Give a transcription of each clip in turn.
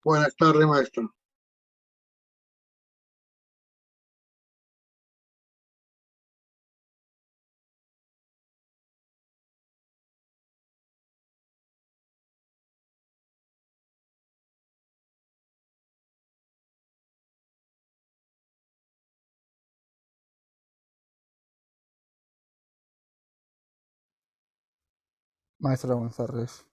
Buenas tardes, maestro. Maestra, buenas tardes.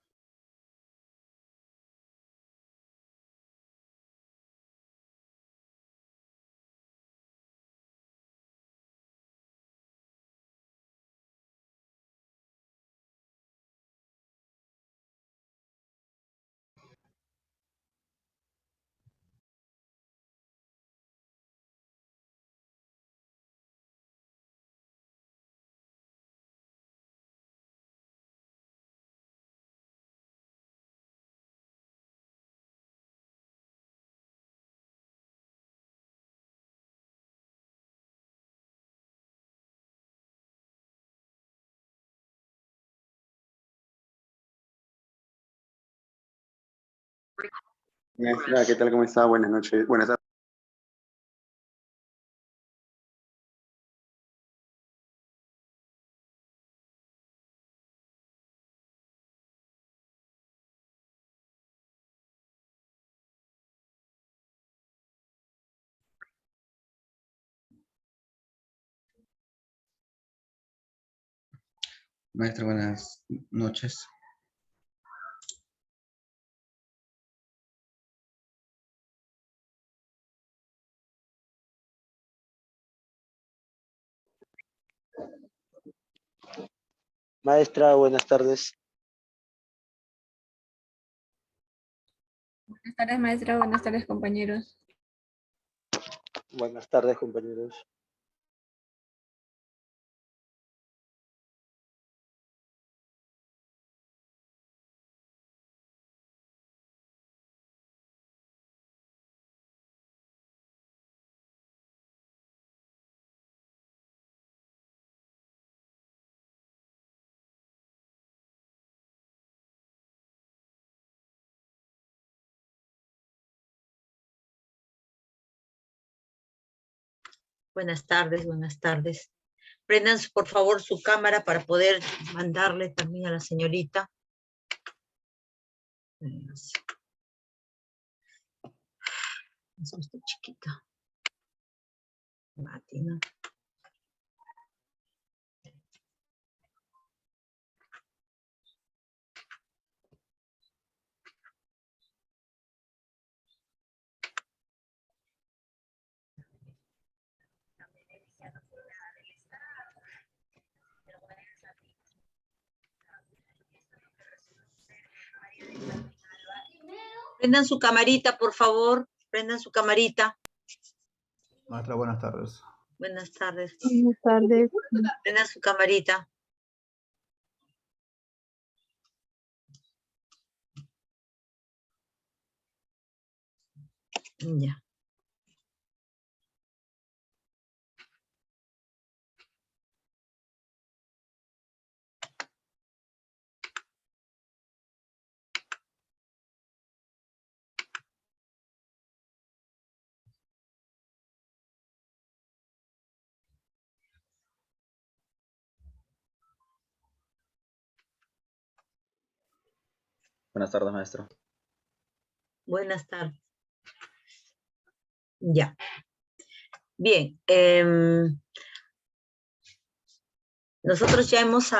Maestra, ¿qué tal? ¿Cómo está? Buenas noches. Buenas tardes. Maestra, buenas noches. Maestra, buenas tardes. Buenas tardes, maestra. Buenas tardes, compañeros. Buenas tardes, compañeros. Buenas tardes, buenas tardes. Prendan, por favor, su cámara para poder mandarle también a la señorita. Es esta chiquita. Mati, ¿no? Prendan su camarita, por favor. Prendan su camarita. Maestra, buenas tardes. Buenas tardes. Buenas tardes. Prendan su camarita. Ya. Buenas tardes, maestro. Buenas tardes. Ya. Bien. Nosotros ya hemos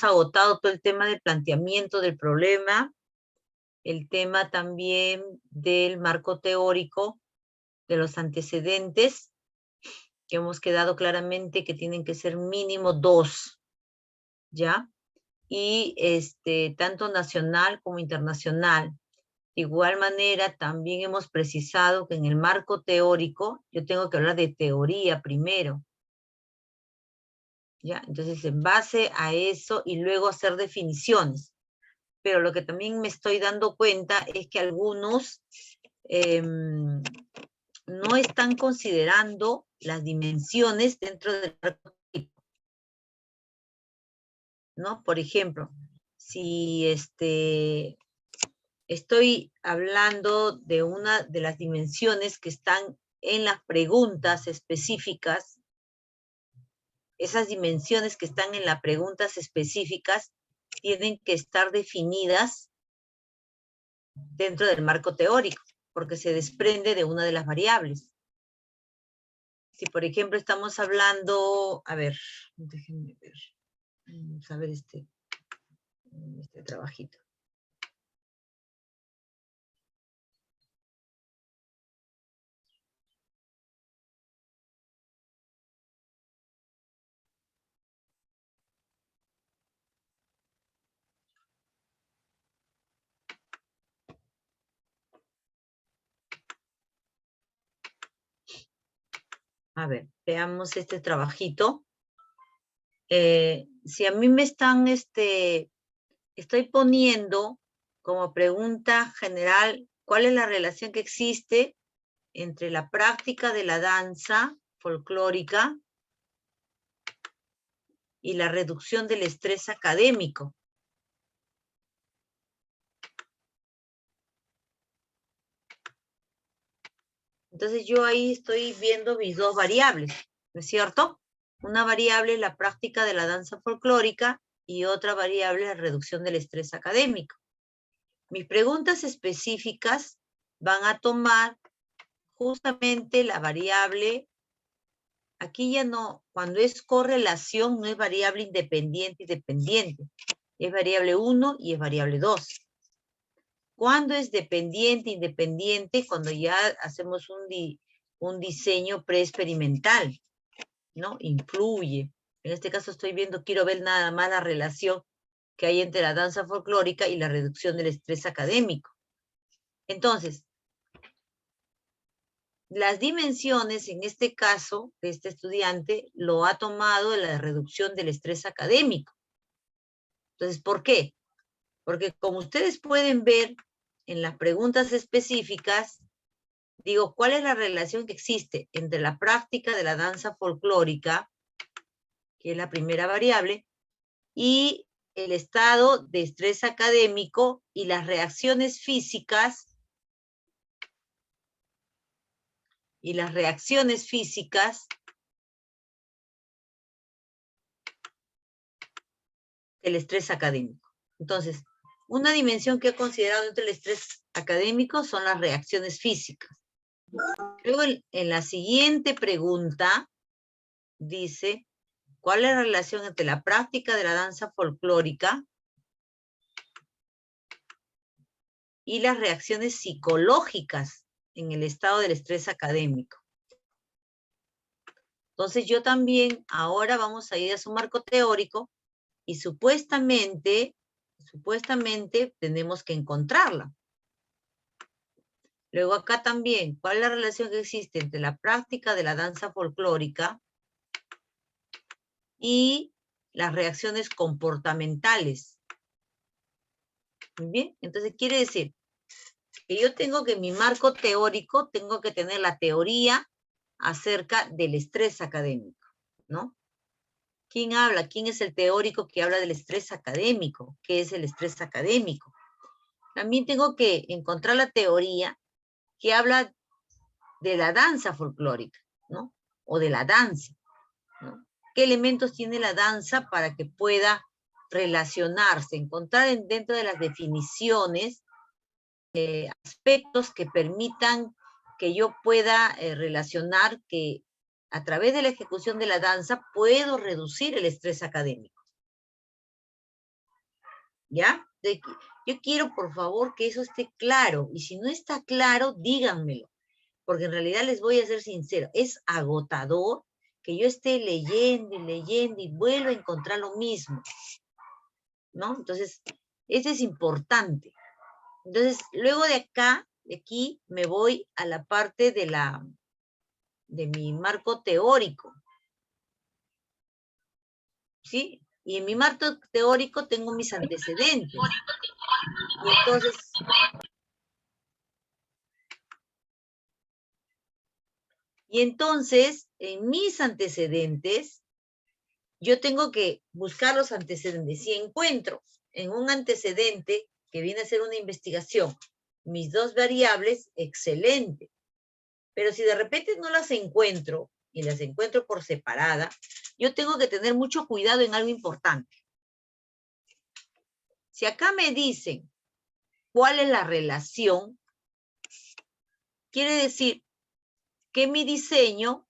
agotado todo el tema del planteamiento del problema, el tema también del marco teórico, de los antecedentes, que hemos quedado claramente que tienen que ser mínimo 2, ¿ya? Y tanto nacional como internacional. De igual manera, también hemos precisado que en el marco teórico, yo tengo que hablar de teoría primero, ¿ya? Entonces, en base a eso y luego hacer definiciones. Pero lo que también me estoy dando cuenta es que algunos no están considerando las dimensiones dentro del marco teórico, ¿no? Por ejemplo, si estoy hablando de una de las dimensiones que están en las preguntas específicas. Esas dimensiones que están en las preguntas específicas tienen que estar definidas dentro del marco teórico, porque se desprende de una de las variables. Si, por ejemplo, estamos hablando, a ver, déjenme ver, vamos a ver este trabajito. A ver, veamos este trabajito. Si a mí me están, estoy poniendo como pregunta general, ¿cuál es la relación que existe entre la práctica de la danza folclórica y la reducción del estrés académico? Entonces yo ahí estoy viendo mis dos variables, ¿no es cierto? Una variable es la práctica de la danza folclórica y otra variable es la reducción del estrés académico. Mis preguntas específicas van a tomar justamente la variable, aquí ya no, cuando es correlación no es variable independiente y dependiente, es variable 1 y es variable 2. Cuando es dependiente, independiente, cuando ya hacemos un diseño preexperimental, ¿no? Influye. En este caso estoy viendo, quiero ver nada más la relación que hay entre la danza folclórica y la reducción del estrés académico. Entonces, las dimensiones, en este caso, de este estudiante, lo ha tomado de la reducción del estrés académico. Entonces, ¿por qué? Porque como ustedes pueden ver en las preguntas específicas, digo, ¿cuál es la relación que existe entre la práctica de la danza folclórica, que es la primera variable, y el estado de estrés académico y las reacciones físicas del estrés académico? Entonces, una dimensión que he considerado dentro del estrés académico son las reacciones físicas. Luego, en la siguiente pregunta, dice, ¿cuál es la relación entre la práctica de la danza folclórica y las reacciones psicológicas en el estado del estrés académico? Entonces yo también, ahora vamos a ir a su marco teórico y supuestamente tenemos que encontrarla. Luego acá también, ¿cuál es la relación que existe entre la práctica de la danza folclórica y las reacciones comportamentales? Muy bien, entonces quiere decir que yo tengo que en mi marco teórico, tengo que tener la teoría acerca del estrés académico, ¿no? ¿Quién habla? ¿Quién es el teórico que habla del estrés académico? ¿Qué es el estrés académico? También tengo que encontrar la teoría que habla de la danza folclórica, ¿no? O de la danza, ¿no? ¿Qué elementos tiene la danza para que pueda relacionarse? Encontrar dentro de las definiciones aspectos que permitan que yo pueda relacionar que a través de la ejecución de la danza puedo reducir el estrés académico. ¿Ya? Yo quiero, por favor, que eso esté claro. Y si no está claro, díganmelo. Porque en realidad les voy a ser sincero. Es agotador que yo esté leyendo y vuelvo a encontrar lo mismo. ¿No? Entonces, eso es importante. Entonces, luego de acá, de aquí, me voy a la parte de mi marco teórico. ¿Sí? Y en mi marco teórico tengo mis antecedentes. Y entonces, en mis antecedentes, yo tengo que buscar los antecedentes. Si encuentro en un antecedente que viene a ser una investigación, mis dos variables, excelente. Pero si de repente no las encuentro, y las encuentro por separada, yo tengo que tener mucho cuidado en algo importante. Si acá me dicen cuál es la relación, quiere decir que mi diseño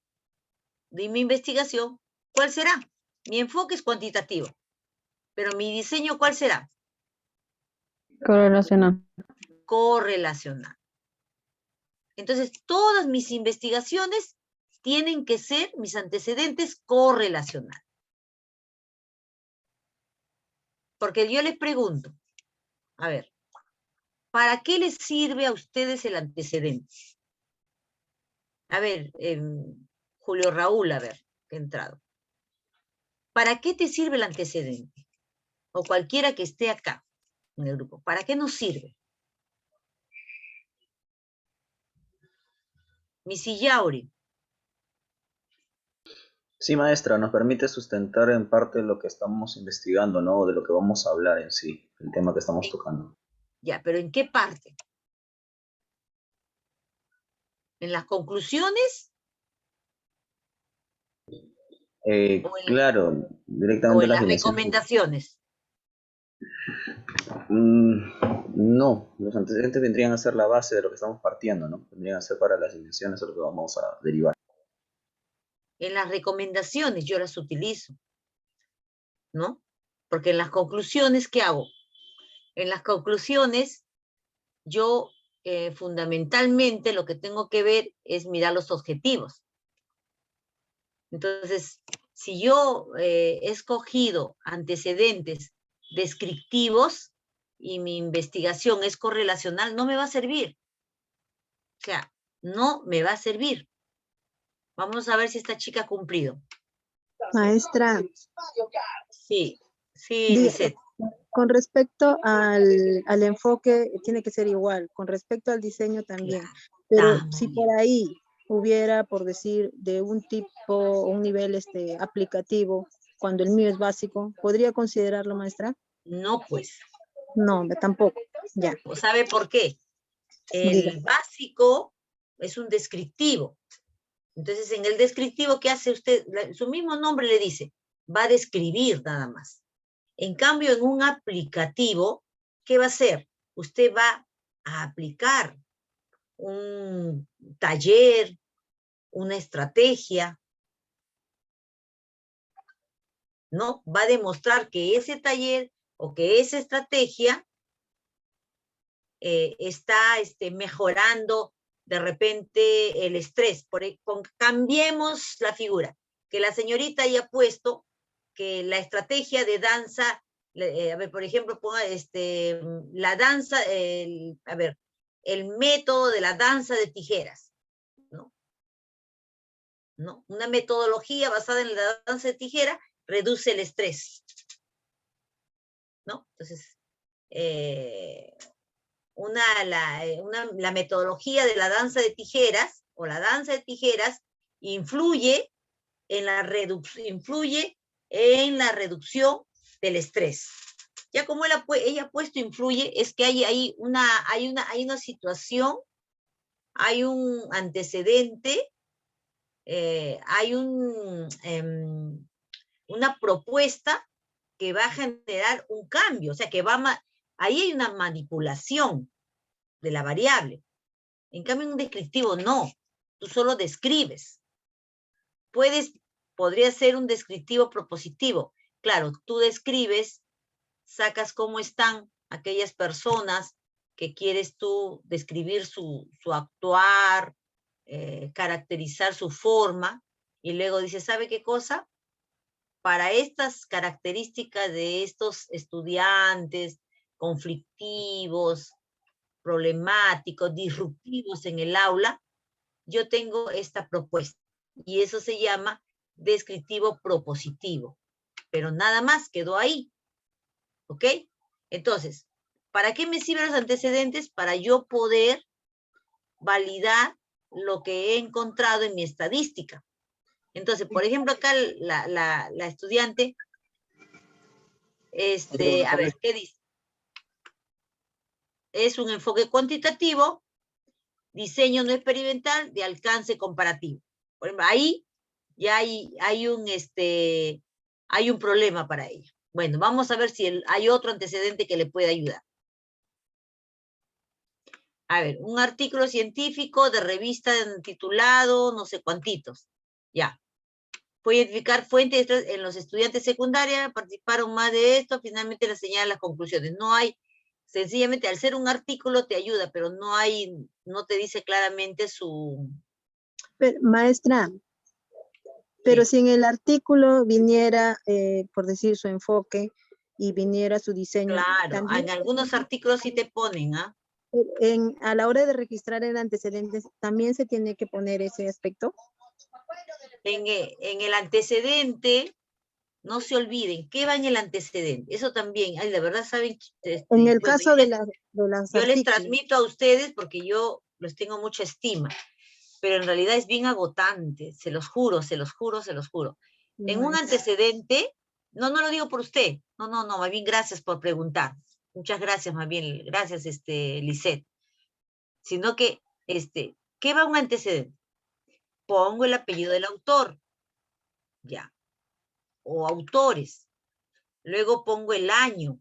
de mi investigación, ¿cuál será? Mi enfoque es cuantitativo, pero mi diseño, ¿cuál será? Correlacional. Correlacional. Entonces, todas mis investigaciones tienen que ser, mis antecedentes, correlacionales. Porque yo les pregunto, a ver, ¿para qué les sirve a ustedes el antecedente? A ver, Julio Raúl, a ver, que ha entrado. ¿Para qué te sirve el antecedente? O cualquiera que esté acá en el grupo, ¿para qué nos sirve? Missy Yauri. Sí, maestra, nos permite sustentar en parte lo que estamos investigando, ¿no? O de lo que vamos a hablar en sí, el tema que estamos tocando. Ya, pero ¿en qué parte? ¿En las conclusiones? Claro, ¿O directamente en las las dimensiones. recomendaciones? No, los antecedentes vendrían a ser la base de lo que estamos partiendo, ¿no? Vendrían a ser para las dimensiones de lo que vamos a derivar. En las recomendaciones yo las utilizo, ¿no? Porque en las conclusiones, ¿qué hago? En las conclusiones, yo fundamentalmente lo que tengo que ver es mirar los objetivos. Entonces, si yo he escogido antecedentes descriptivos y mi investigación es correlacional, no me va a servir. O sea, no me va a servir. Vamos a ver si esta chica ha cumplido. Maestra, Sí, sí, Lisette. con respecto al enfoque, tiene que ser igual, con respecto al diseño también. Pero si por ahí hubiera, por decir, de un tipo, un nivel aplicativo, cuando el mío es básico, ¿podría considerarlo, maestra? No, pues. No, tampoco, ya. ¿Sabe por qué? El básico es un descriptivo. Entonces, en el descriptivo, ¿qué hace usted? Su mismo nombre le dice, va a describir nada más. En cambio, en un aplicativo, ¿qué va a hacer? Usted va a aplicar un taller, una estrategia, ¿no? Va a demostrar que ese taller o que esa estrategia está mejorando de repente el estrés. Cambiemos la figura. Que la señorita haya puesto que la estrategia de danza, a ver, por ejemplo, ponga la danza, a ver, el método de la danza de tijeras, ¿no? ¿No? Una metodología basada en la danza de tijera reduce el estrés, ¿no? Entonces, la metodología de la danza de tijeras o la danza de tijeras influye en la reducción del estrés. Ya como ella ha puesto influye, es que hay una situación, hay un antecedente, hay una propuesta que va a generar un cambio, o sea, ahí hay una manipulación de la variable. En cambio, en un descriptivo no, tú solo describes. Podría ser un descriptivo propositivo. Claro, tú describes, sacas cómo están aquellas personas que quieres tú describir su actuar, caracterizar su forma, y luego dices, ¿sabe qué cosa? Para estas características de estos estudiantes conflictivos, problemáticos, disruptivos en el aula, yo tengo esta propuesta. Y eso se llama descriptivo propositivo. Pero nada más quedó ahí. ¿Ok? Entonces, ¿para qué me sirven los antecedentes? Para yo poder validar lo que he encontrado en mi estadística. Entonces, por ejemplo, acá la estudiante, a ver, ¿qué dice? es un enfoque cuantitativo, diseño no experimental de alcance comparativo. Por ejemplo, ahí ya hay un problema para ella. Bueno, vamos a ver si hay otro antecedente que le puede ayudar. A ver, un artículo científico de revista titulado no sé cuantitos. Ya. Puede identificar fuentes en los estudiantes secundarios, participaron más de esto, finalmente le señalan las conclusiones. No hay, sencillamente al ser un artículo te ayuda, pero no te dice claramente su... Pero, maestra, pero Sí. si en el artículo viniera, por decir, su enfoque y viniera su diseño, Claro, también en algunos artículos sí te ponen, ¿ah? a la hora de registrar el antecedente, ¿también se tiene que poner ese aspecto? En el antecedente, no se olviden, ¿qué va en el antecedente? Eso también, ay, la verdad saben, En el bueno, caso de los yo les artículos. transmito a ustedes porque yo les tengo mucha estima, pero en realidad es bien agotante, se los juro, se los juro, se los juro. En un antecedente, no lo digo por usted, no, más bien gracias por preguntar. Muchas gracias, más bien, gracias, Lisette. Sino que, ¿qué va un antecedente? Pongo el apellido del autor, ya, o autores. Luego pongo el año,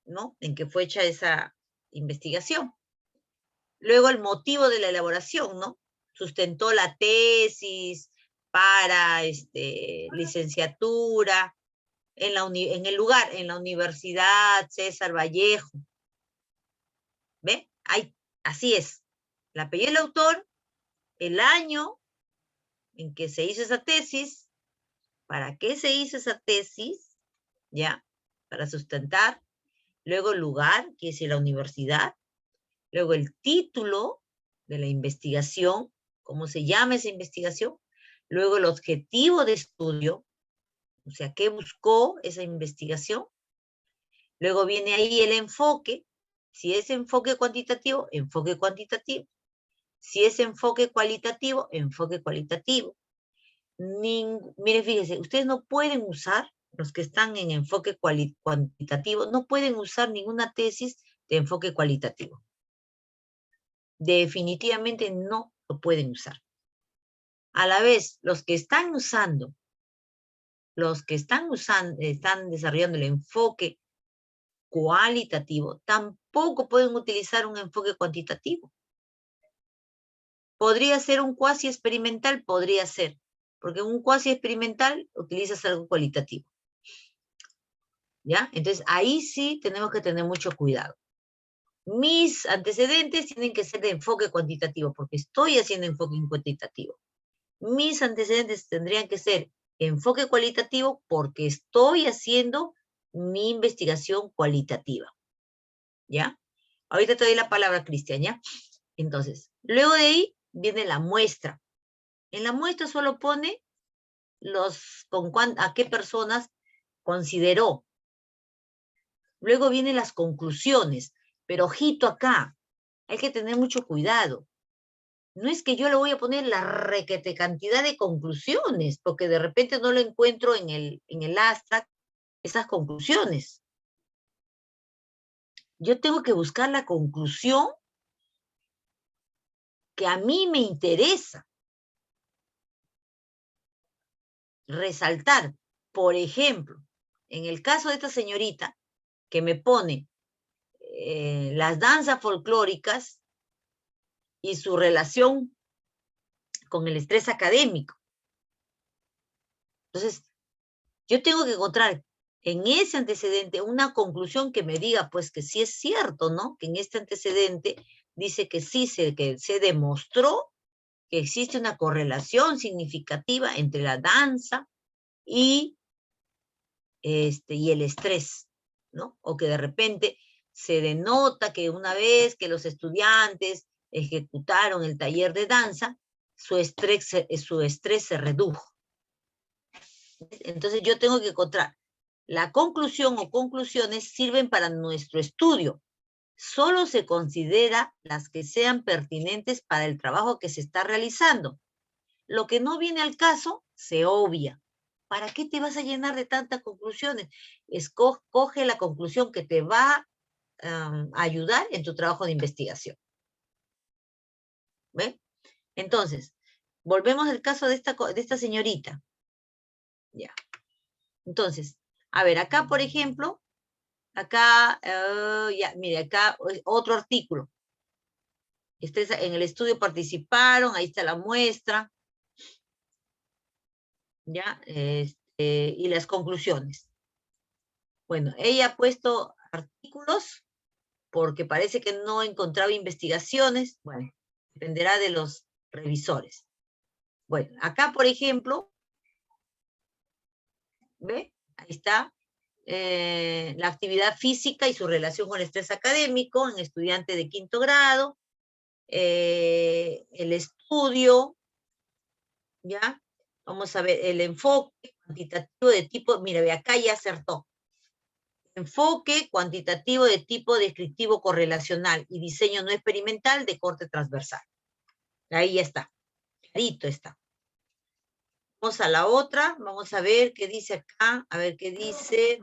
¿no? En que fue hecha esa investigación. Luego el motivo de la elaboración, ¿no? Sustentó la tesis para licenciatura en el lugar, en la Universidad César Vallejo. ¿Ve? Así es. El apellido del autor, el año en que se hizo esa tesis, para qué se hizo esa tesis, ¿ya? Para sustentar. Luego el lugar, que es la universidad. Luego el título de la investigación, cómo se llama esa investigación. Luego el objetivo de estudio, o sea, qué buscó esa investigación. Luego viene ahí el enfoque. Si es enfoque cuantitativo, enfoque cuantitativo. Si es enfoque cualitativo, enfoque cualitativo. Miren, fíjense, ustedes no pueden usar, los que están en enfoque cuantitativo, no pueden usar ninguna tesis de enfoque cualitativo. Definitivamente no lo pueden usar. A la vez, los que están están desarrollando el enfoque cualitativo, tampoco pueden utilizar un enfoque cuantitativo. ¿Podría ser un cuasi experimental? Podría ser, porque un cuasi experimental utilizas algo cualitativo. ¿Ya? Entonces, ahí sí tenemos que tener mucho cuidado. Mis antecedentes tienen que ser de enfoque cuantitativo, porque estoy haciendo enfoque cuantitativo. Mis antecedentes tendrían que ser enfoque cualitativo porque estoy haciendo mi investigación cualitativa. ¿Ya? Ahorita te doy la palabra, Cristian, ¿ya? Entonces, luego de ahí viene la muestra. En la muestra solo pone a qué personas consideró. Luego vienen las conclusiones, pero ojito acá, hay que tener mucho cuidado. No es que yo le voy a poner la requete cantidad de conclusiones, porque de repente no lo encuentro en el abstract, esas conclusiones. Yo tengo que buscar la conclusión que a mí me interesa. Resaltar, por ejemplo, en el caso de esta señorita, que me pone las danzas folclóricas y su relación con el estrés académico. Entonces, yo tengo que encontrar en ese antecedente una conclusión que me diga, pues, que sí es cierto, ¿no? Que en este antecedente dice que sí que se demostró que existe una correlación significativa entre la danza y el estrés, ¿no? O que de repente se denota que una vez que los estudiantes ejecutaron el taller de danza, su estrés se redujo. Entonces yo tengo que encontrar la conclusión o conclusiones sirven para nuestro estudio. Solo se considera las que sean pertinentes para el trabajo que se está realizando. Lo que no viene al caso, se obvia. ¿Para qué te vas a llenar de tantas conclusiones? Coge la conclusión que te va ayudar en tu trabajo de investigación. ¿Ve? Entonces, volvemos al caso de esta señorita. Ya. Entonces, a ver, acá, por ejemplo, acá, ya, mire, acá otro artículo. En el estudio participaron, ahí está la muestra. Ya, y las conclusiones. Bueno, ella ha puesto artículos porque parece que no encontraba investigaciones. Bueno, dependerá de los revisores. Bueno, acá, por ejemplo, ¿ve? Ahí está la actividad física y su relación con el estrés académico en estudiante de 5º grado, el estudio, ¿ya? Vamos a ver, el enfoque cuantitativo de tipo, mira, ve, acá ya acertó. Enfoque cuantitativo de tipo descriptivo correlacional y diseño no experimental de corte transversal. Ahí ya está, clarito está. Vamos a la otra, vamos a ver qué dice acá, a ver qué dice.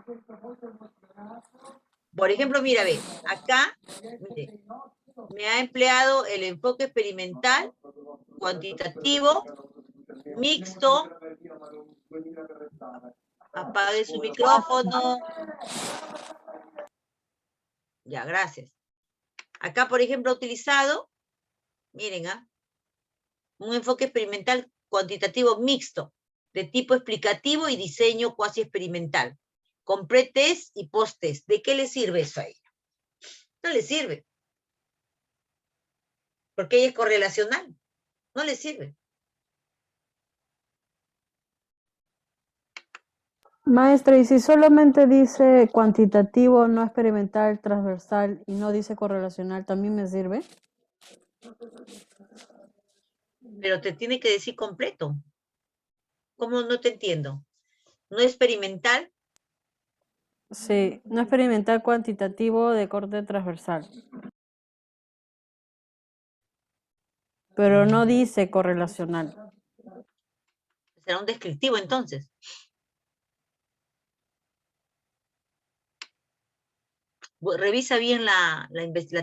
Por ejemplo, mira, ve, acá, mire, me ha empleado el enfoque experimental, cuantitativo, mixto. Apague su micrófono. Ya, gracias. Acá, por ejemplo, ha utilizado, miren, un enfoque experimental cuantitativo mixto, de tipo explicativo y diseño cuasi experimental, con pre-test y post-test. ¿De qué le sirve eso a ella? No le sirve. Porque ella es correlacional. No le sirve. Maestra, y si solamente dice cuantitativo, no experimental, transversal y no dice correlacional, ¿también me sirve? Pero te tiene que decir completo. ¿Cómo? No te entiendo. ¿No experimental? Sí, no experimental, cuantitativo de corte transversal. Pero no dice correlacional. Será un descriptivo entonces. Revisa bien la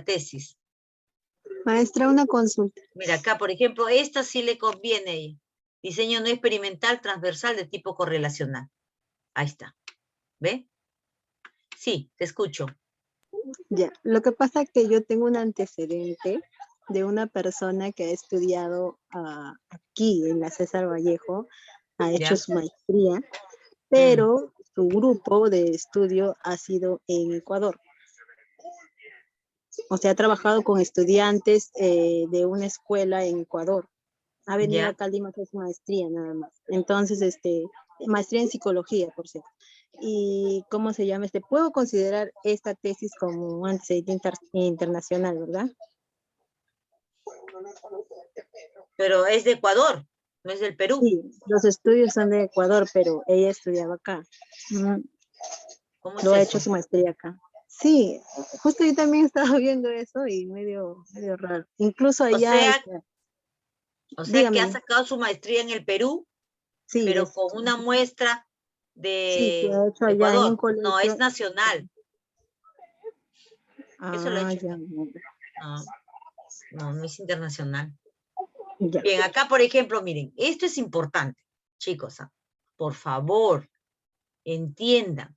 tesis. Maestra, una consulta. Mira, acá, por ejemplo, esta sí le conviene. Diseño no experimental transversal de tipo correlacional. Ahí está. ¿Ve? Sí, te escucho. Ya, lo que pasa es que yo tengo un antecedente de una persona que ha estudiado aquí en la César Vallejo, ha hecho ¿Ya? su maestría, pero su grupo de estudio ha sido en Ecuador. O sea, ha trabajado con estudiantes de una escuela en Ecuador. Ha venido ¿Ya? acá a Lima a hacer su maestría nada más. Entonces, maestría en psicología, por cierto. Y, ¿cómo se llama? Puedo considerar esta tesis como un antecedente internacional, ¿verdad? Pero es de Ecuador, no es del Perú. Sí, los estudios son de Ecuador, pero ella estudiaba acá. ¿Cómo es Lo ha eso? hecho su maestría acá. Sí, justo yo también estaba viendo eso y medio raro. Incluso allá... O sea que dígame. ha sacado su maestría en el Perú, Sí, pero con una muestra sí, que de ha hecho allá en un Ecuador. colegio. No, es nacional. Eso lo ha hecho. Ya. No es internacional. Ya. Bien, acá por ejemplo, miren, esto es importante, chicos, por favor, entiendan.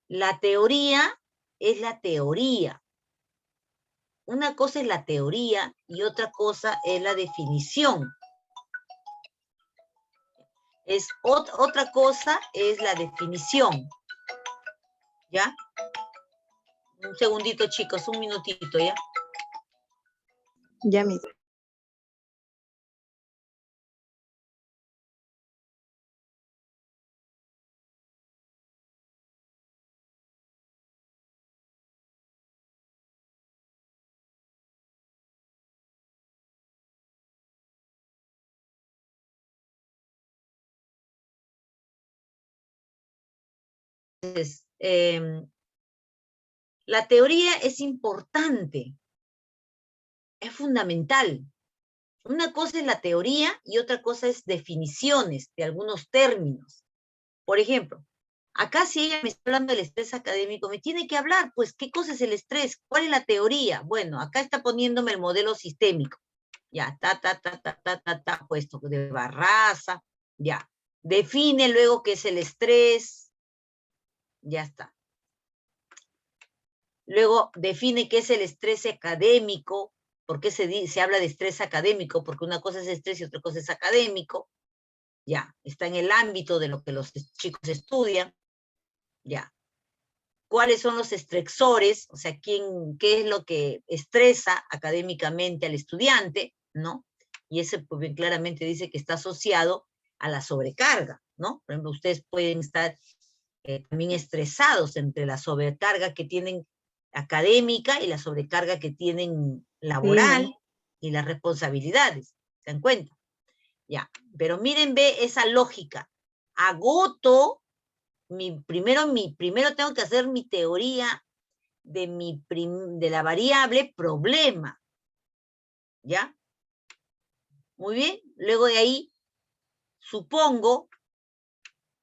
La teoría es la teoría. Una cosa es la teoría y otra cosa es la definición. Otra cosa es la definición. ¿Ya? Un segundito, chicos, un minutito, ¿ya? Ya mismo. Entonces, la teoría es importante, es fundamental. Una cosa es la teoría y otra cosa es definiciones de algunos términos. Por ejemplo, Acá si ella me está hablando del estrés académico, me tiene que hablar, pues, ¿qué cosa es el estrés? ¿Cuál es la teoría? Bueno, acá está poniéndome el modelo sistémico. Ya, puesto de Barraza, ya. Define luego qué es el estrés. Ya está. Luego define qué es el estrés académico. ¿Por qué se habla de estrés académico? Porque una cosa es estrés y otra cosa es académico. Ya, está en el ámbito de lo que los chicos estudian. Ya. ¿Cuáles son los estresores? O sea, qué es lo que estresa académicamente al estudiante, ¿no? Y ese pues bien claramente dice que está asociado a la sobrecarga, ¿no? Por ejemplo, ustedes pueden estar también estresados entre la sobrecarga que tienen académica y la sobrecarga que tienen laboral y las responsabilidades, ¿se dan cuenta? Ya, pero miren, ve esa lógica. Agoto, primero tengo que hacer mi teoría de la variable problema, ¿ya? Muy bien, luego de ahí, supongo,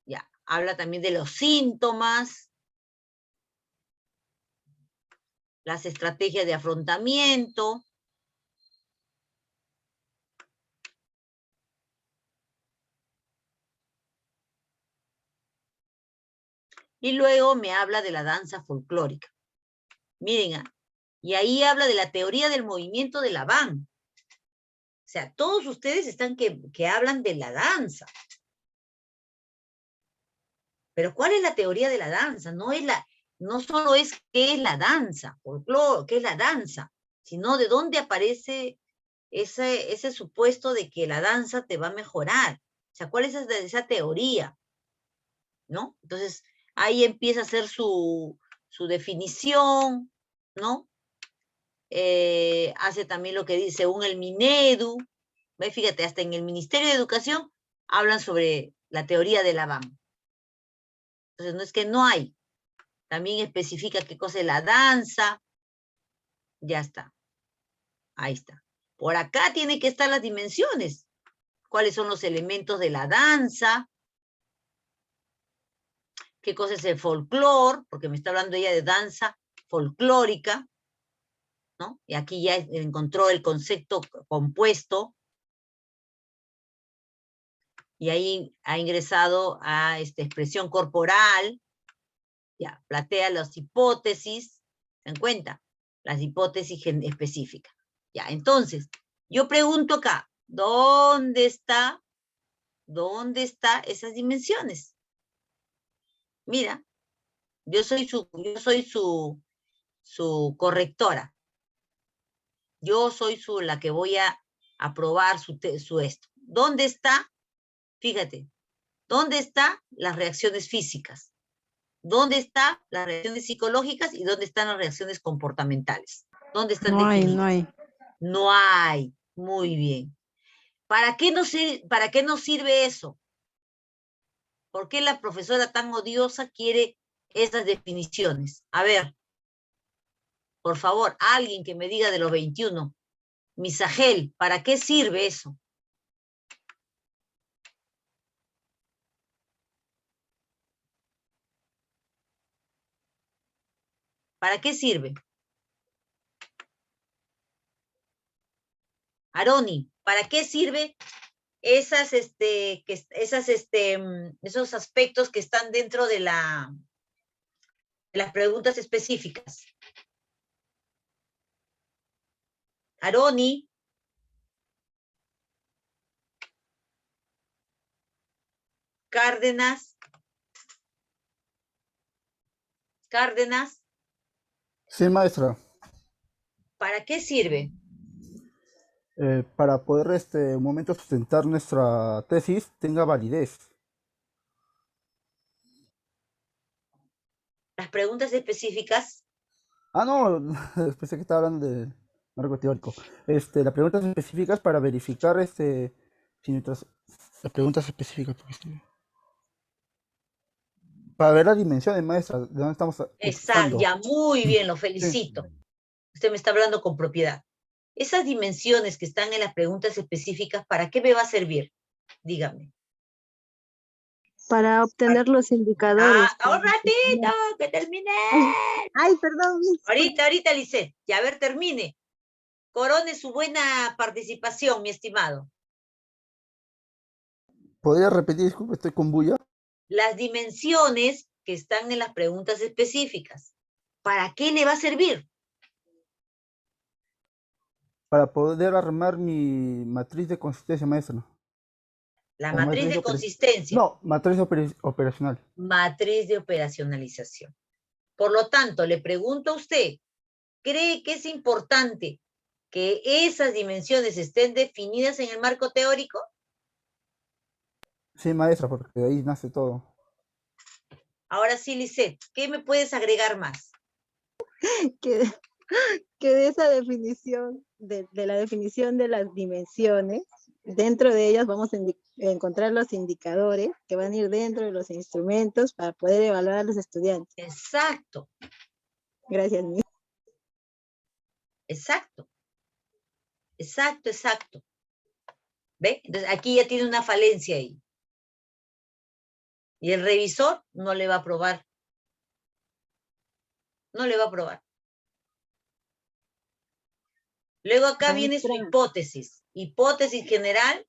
ya, habla también de los síntomas, las estrategias de afrontamiento. Y luego me habla de la danza folclórica. Miren, y ahí habla de la teoría del movimiento de la van. O sea, todos ustedes están que hablan de la danza. Pero ¿cuál es la teoría de la danza? No solo es qué es la danza, folclore, qué es la danza, sino de dónde aparece ese supuesto de que la danza te va a mejorar. O sea, ¿cuál es esa teoría? ¿No? Entonces, ahí empieza a hacer su definición, ¿no? Hace también lo que dice, según el Minedu, ¿ve? Fíjate, hasta en el Ministerio de Educación hablan sobre la teoría de la BAM. Entonces, no es que no hay, también especifica qué cosa es la danza, ya está, ahí está. Por acá tienen que estar las dimensiones, cuáles son los elementos de la danza, qué cosa es el folclore, porque me está hablando ella de danza folclórica, ¿no? Y aquí ya encontró el concepto compuesto, y ahí ha ingresado a esta expresión corporal, ya, plantea las hipótesis, ¿se dan cuenta? Las hipótesis específicas. Ya, entonces, yo pregunto acá, ¿dónde están esas dimensiones? Mira, yo soy su correctora. Yo soy la que voy a aprobar su esto. ¿Dónde está? Fíjate, ¿dónde están las reacciones físicas? ¿Dónde están las reacciones psicológicas y dónde están las reacciones comportamentales? ¿Dónde están definidas? No hay. No hay. Muy bien. ¿Para qué nos sirve eso? ¿Por qué la profesora tan odiosa quiere esas definiciones? A ver, por favor, alguien que me diga de los 21. Misagel, ¿para qué sirve eso? ¿Para qué sirve? Aroni, ¿para qué sirve esos aspectos que están dentro de las preguntas específicas? Aroni. Cárdenas. Sí, maestra. ¿Para qué sirve? Para poder un momento sustentar nuestra tesis tenga validez. Las preguntas específicas. Ah, no, pensé que estaba hablando de marco teórico. Las preguntas específicas para verificar si las preguntas específicas para ver las dimensiones, maestra, de dónde estamos Exacto, ya, muy bien, lo Sí. felicito. Usted me está hablando con propiedad. Esas dimensiones que están en las preguntas específicas, ¿para qué me va a servir? Dígame. Para obtener los indicadores. Un ratito, que termine. Ay, perdón. Ahorita, Lisette. Ya, a ver, termine. Corone su buena participación, mi estimado. ¿Podría repetir? Disculpe, estoy con bulla. Las dimensiones que están en las preguntas específicas. ¿Para qué le va a servir? Para poder armar mi matriz de consistencia, maestro. La O matriz de opera- consistencia. No, matriz operacional. Matriz de operacionalización. Por lo tanto, le pregunto a usted, ¿cree que es importante que esas dimensiones estén definidas en el marco teórico? Sí, maestra, porque de ahí nace todo. Ahora sí, Lisette, ¿qué me puedes agregar más? Que, que de esa definición, de la definición de las dimensiones, dentro de ellas vamos a encontrar los indicadores que van a ir dentro de los instrumentos para poder evaluar a los estudiantes. Exacto, Gracias, mi. exacto. ¿Ve? Entonces aquí ya tiene una falencia ahí. Y el revisor no le va a aprobar. No le va a aprobar. Luego acá viene su hipótesis. Hipótesis general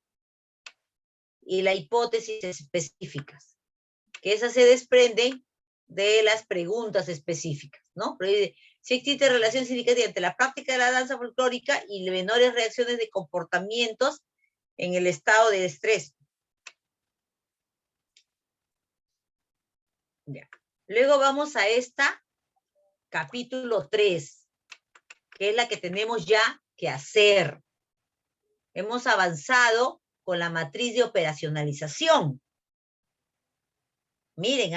y la hipótesis específicas. Que esas se desprenden de las preguntas específicas, ¿no? Pero dice, si existe relación significativa entre la práctica de la danza folclórica y menores reacciones de comportamientos en el estado de estrés. Ya. Luego vamos a esta, capítulo 3, que es la que tenemos ya que hacer. Hemos avanzado con la matriz de operacionalización. Miren,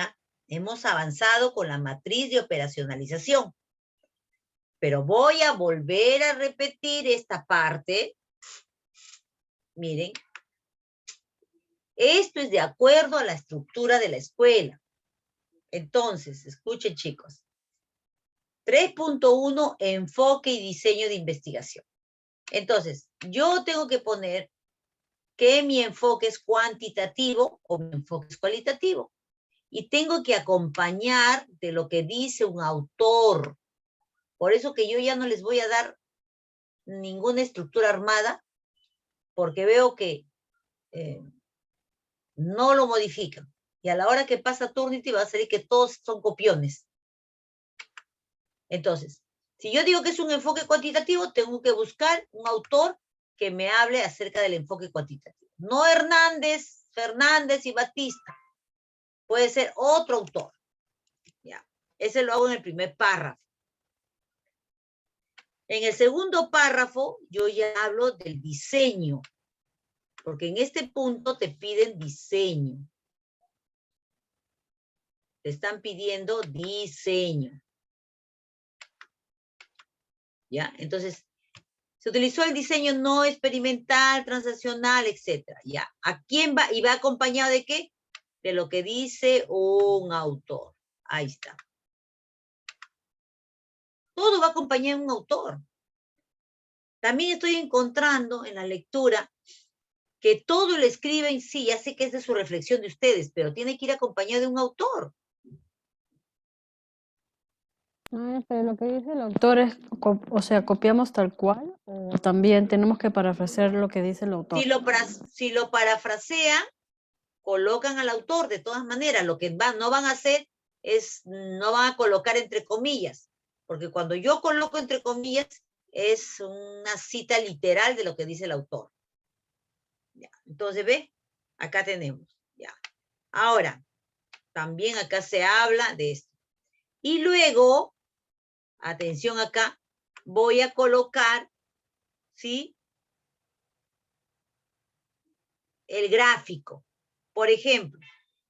hemos avanzado con la matriz de operacionalización. Pero voy a volver a repetir esta parte. Miren. Esto es de acuerdo a la estructura de la escuela. Entonces, escuchen, chicos. 3.1, enfoque y diseño de investigación. Entonces, yo tengo que poner que mi enfoque es cuantitativo o mi enfoque es cualitativo. Y tengo que acompañar de lo que dice un autor. Por eso que yo ya no les voy a dar ninguna estructura armada, porque veo que no lo modifican. Y a la hora que pasa Turnitin va a salir que todos son copiones. Entonces, si yo digo que es un enfoque cuantitativo, tengo que buscar un autor que me hable acerca del enfoque cuantitativo. No Hernández, Fernández y Batista. Puede ser otro autor. Ya. Ese lo hago en el primer párrafo. En el segundo párrafo, yo ya hablo del diseño. Porque en este punto te piden diseño. Te están pidiendo diseño. ¿Ya? Entonces, se utilizó el diseño no experimental, transaccional, etc. ¿Ya? ¿A quién va? ¿Y va acompañado de qué? De lo que dice un autor. Ahí está. Todo va acompañado de un autor. También estoy encontrando en la lectura que todo lo escriben, sí, ya sé que es de su reflexión de ustedes, pero tiene que ir acompañado de un autor. Pero lo que dice el autor es, o sea, ¿copiamos tal cual? ¿O también tenemos que parafrasear lo que dice el autor? Si lo parafrasean, colocan al autor de todas maneras. Lo que no van a hacer es, no van a colocar entre comillas, porque cuando yo coloco entre comillas, es una cita literal de lo que dice el autor. Ya. Entonces, ¿ve? Acá tenemos. Ya. Ahora, también acá se habla de esto. Y luego, atención acá, voy a colocar, ¿sí? El gráfico. Por ejemplo,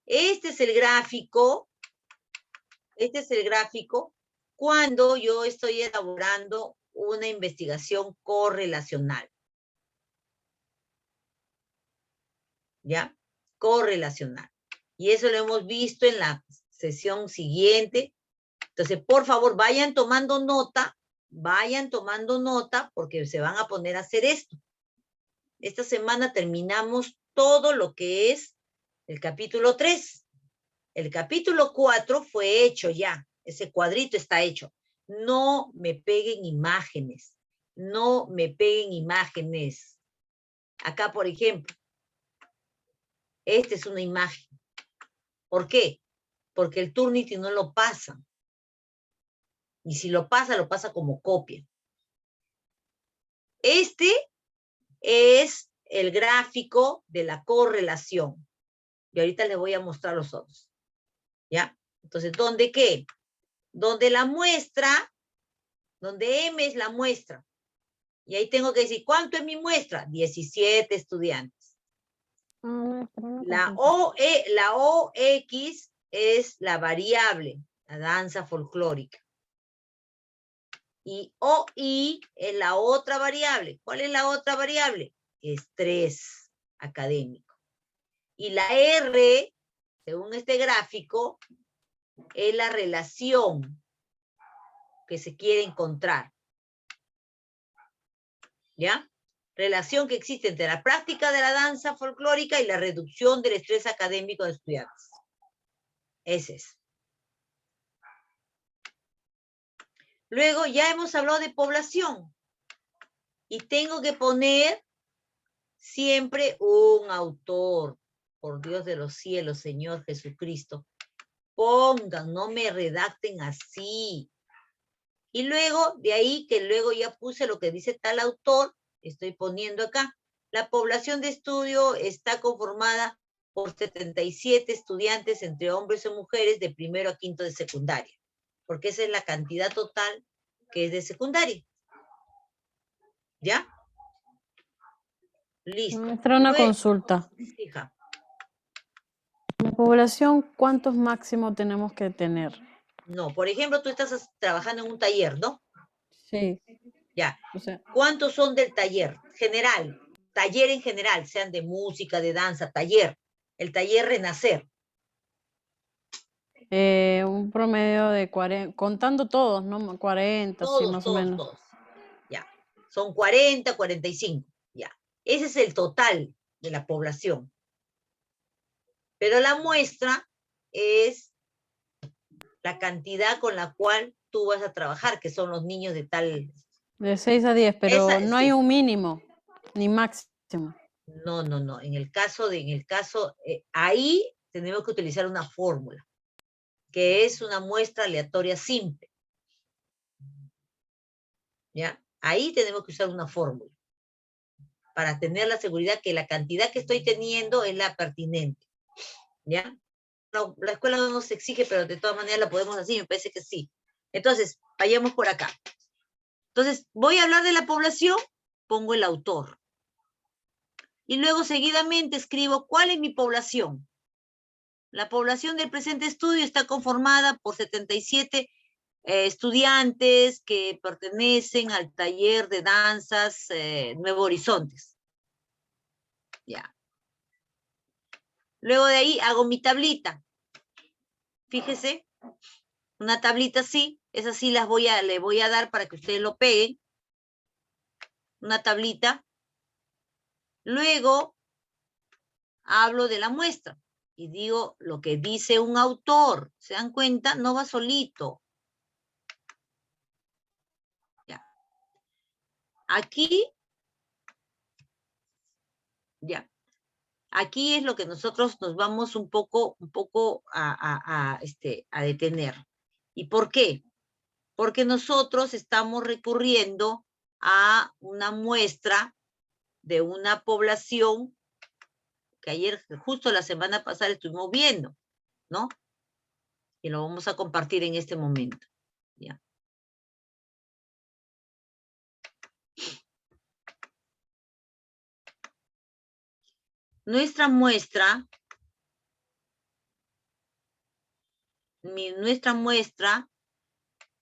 este es el gráfico cuando yo estoy elaborando una investigación correlacional. ¿Ya? Correlacional. Y eso lo hemos visto en la sesión siguiente. Entonces, por favor, vayan tomando nota, porque se van a poner a hacer esto. Esta semana terminamos todo lo que es el capítulo 3. el capítulo 4 fue hecho ya. Ese cuadrito está hecho. No me peguen imágenes. No me peguen imágenes. Acá, por ejemplo, esta es una imagen. ¿Por qué? Porque el Turnitin no lo pasa. Y si lo pasa como copia. Este es el gráfico de la correlación. Y ahorita les voy a mostrar los otros. ¿Ya? Entonces, ¿dónde qué? Donde la muestra, donde M es la muestra. Y ahí tengo que decir, ¿cuánto es mi muestra? 17 estudiantes. La OX es la variable, la danza folclórica. Y OI es la otra variable. ¿Cuál es la otra variable? Estrés académico. Y la R, según este gráfico, es la relación que se quiere encontrar. ¿Ya? Relación que existe entre la práctica de la danza folclórica y la reducción del estrés académico de estudiantes. Ese es. Luego ya hemos hablado de población. Y tengo que poner siempre un autor. Por Dios de los cielos, Señor Jesucristo. Pongan, no me redacten así. Y luego, de ahí que luego ya puse lo que dice tal autor, estoy poniendo acá. La población de estudio está conformada por 77 estudiantes entre hombres y mujeres de primero a quinto de secundaria. Porque esa es la cantidad total que es de secundaria. ¿Ya? Listo. Maestra, una Luego, consulta. hija, La población, ¿cuántos máximo tenemos que tener? no, por ejemplo, tú estás trabajando en un taller, ¿no? Sí. Ya. O sea, ¿Cuántos son del taller? General. Taller en general, sean de música, de danza, taller. El taller Renacer. un promedio de 40, contando todos, ¿no? 40, sí, más o menos. Todos. Ya. Son 40, 45. Ya. Ese es el total de la población. Pero la muestra es la cantidad con la cual tú vas a trabajar, que son los niños de tal... De 6 a 10, pero Esa, no sí. hay un mínimo, ni máximo. No. En el caso, ahí tenemos que utilizar una fórmula, que es una muestra aleatoria simple. ¿Ya? Ahí tenemos que usar una fórmula para tener la seguridad que la cantidad que estoy teniendo es la pertinente. ¿Ya? No, la escuela no nos exige, pero de todas maneras la podemos hacer, me parece que sí. Entonces, vayamos por acá. Entonces, voy a hablar de la población, pongo el autor. Y luego seguidamente escribo, ¿cuál es mi población? La población del presente estudio está conformada por 77 estudiantes que pertenecen al taller de danzas Nuevo Horizontes. Ya. Luego de ahí hago mi tablita. Fíjese, una tablita así, esas sí le voy a dar para que ustedes lo peguen. Una tablita. Luego hablo de la muestra y digo lo que dice un autor. ¿Se dan cuenta? No va solito. Ya. Aquí, ya. Aquí es lo que nosotros nos vamos un poco a detener. ¿Y por qué? Porque nosotros estamos recurriendo a una muestra de una población que ayer, justo la semana pasada, estuvimos viendo, ¿no? Y lo vamos a compartir en este momento. ¿Ya? Nuestra muestra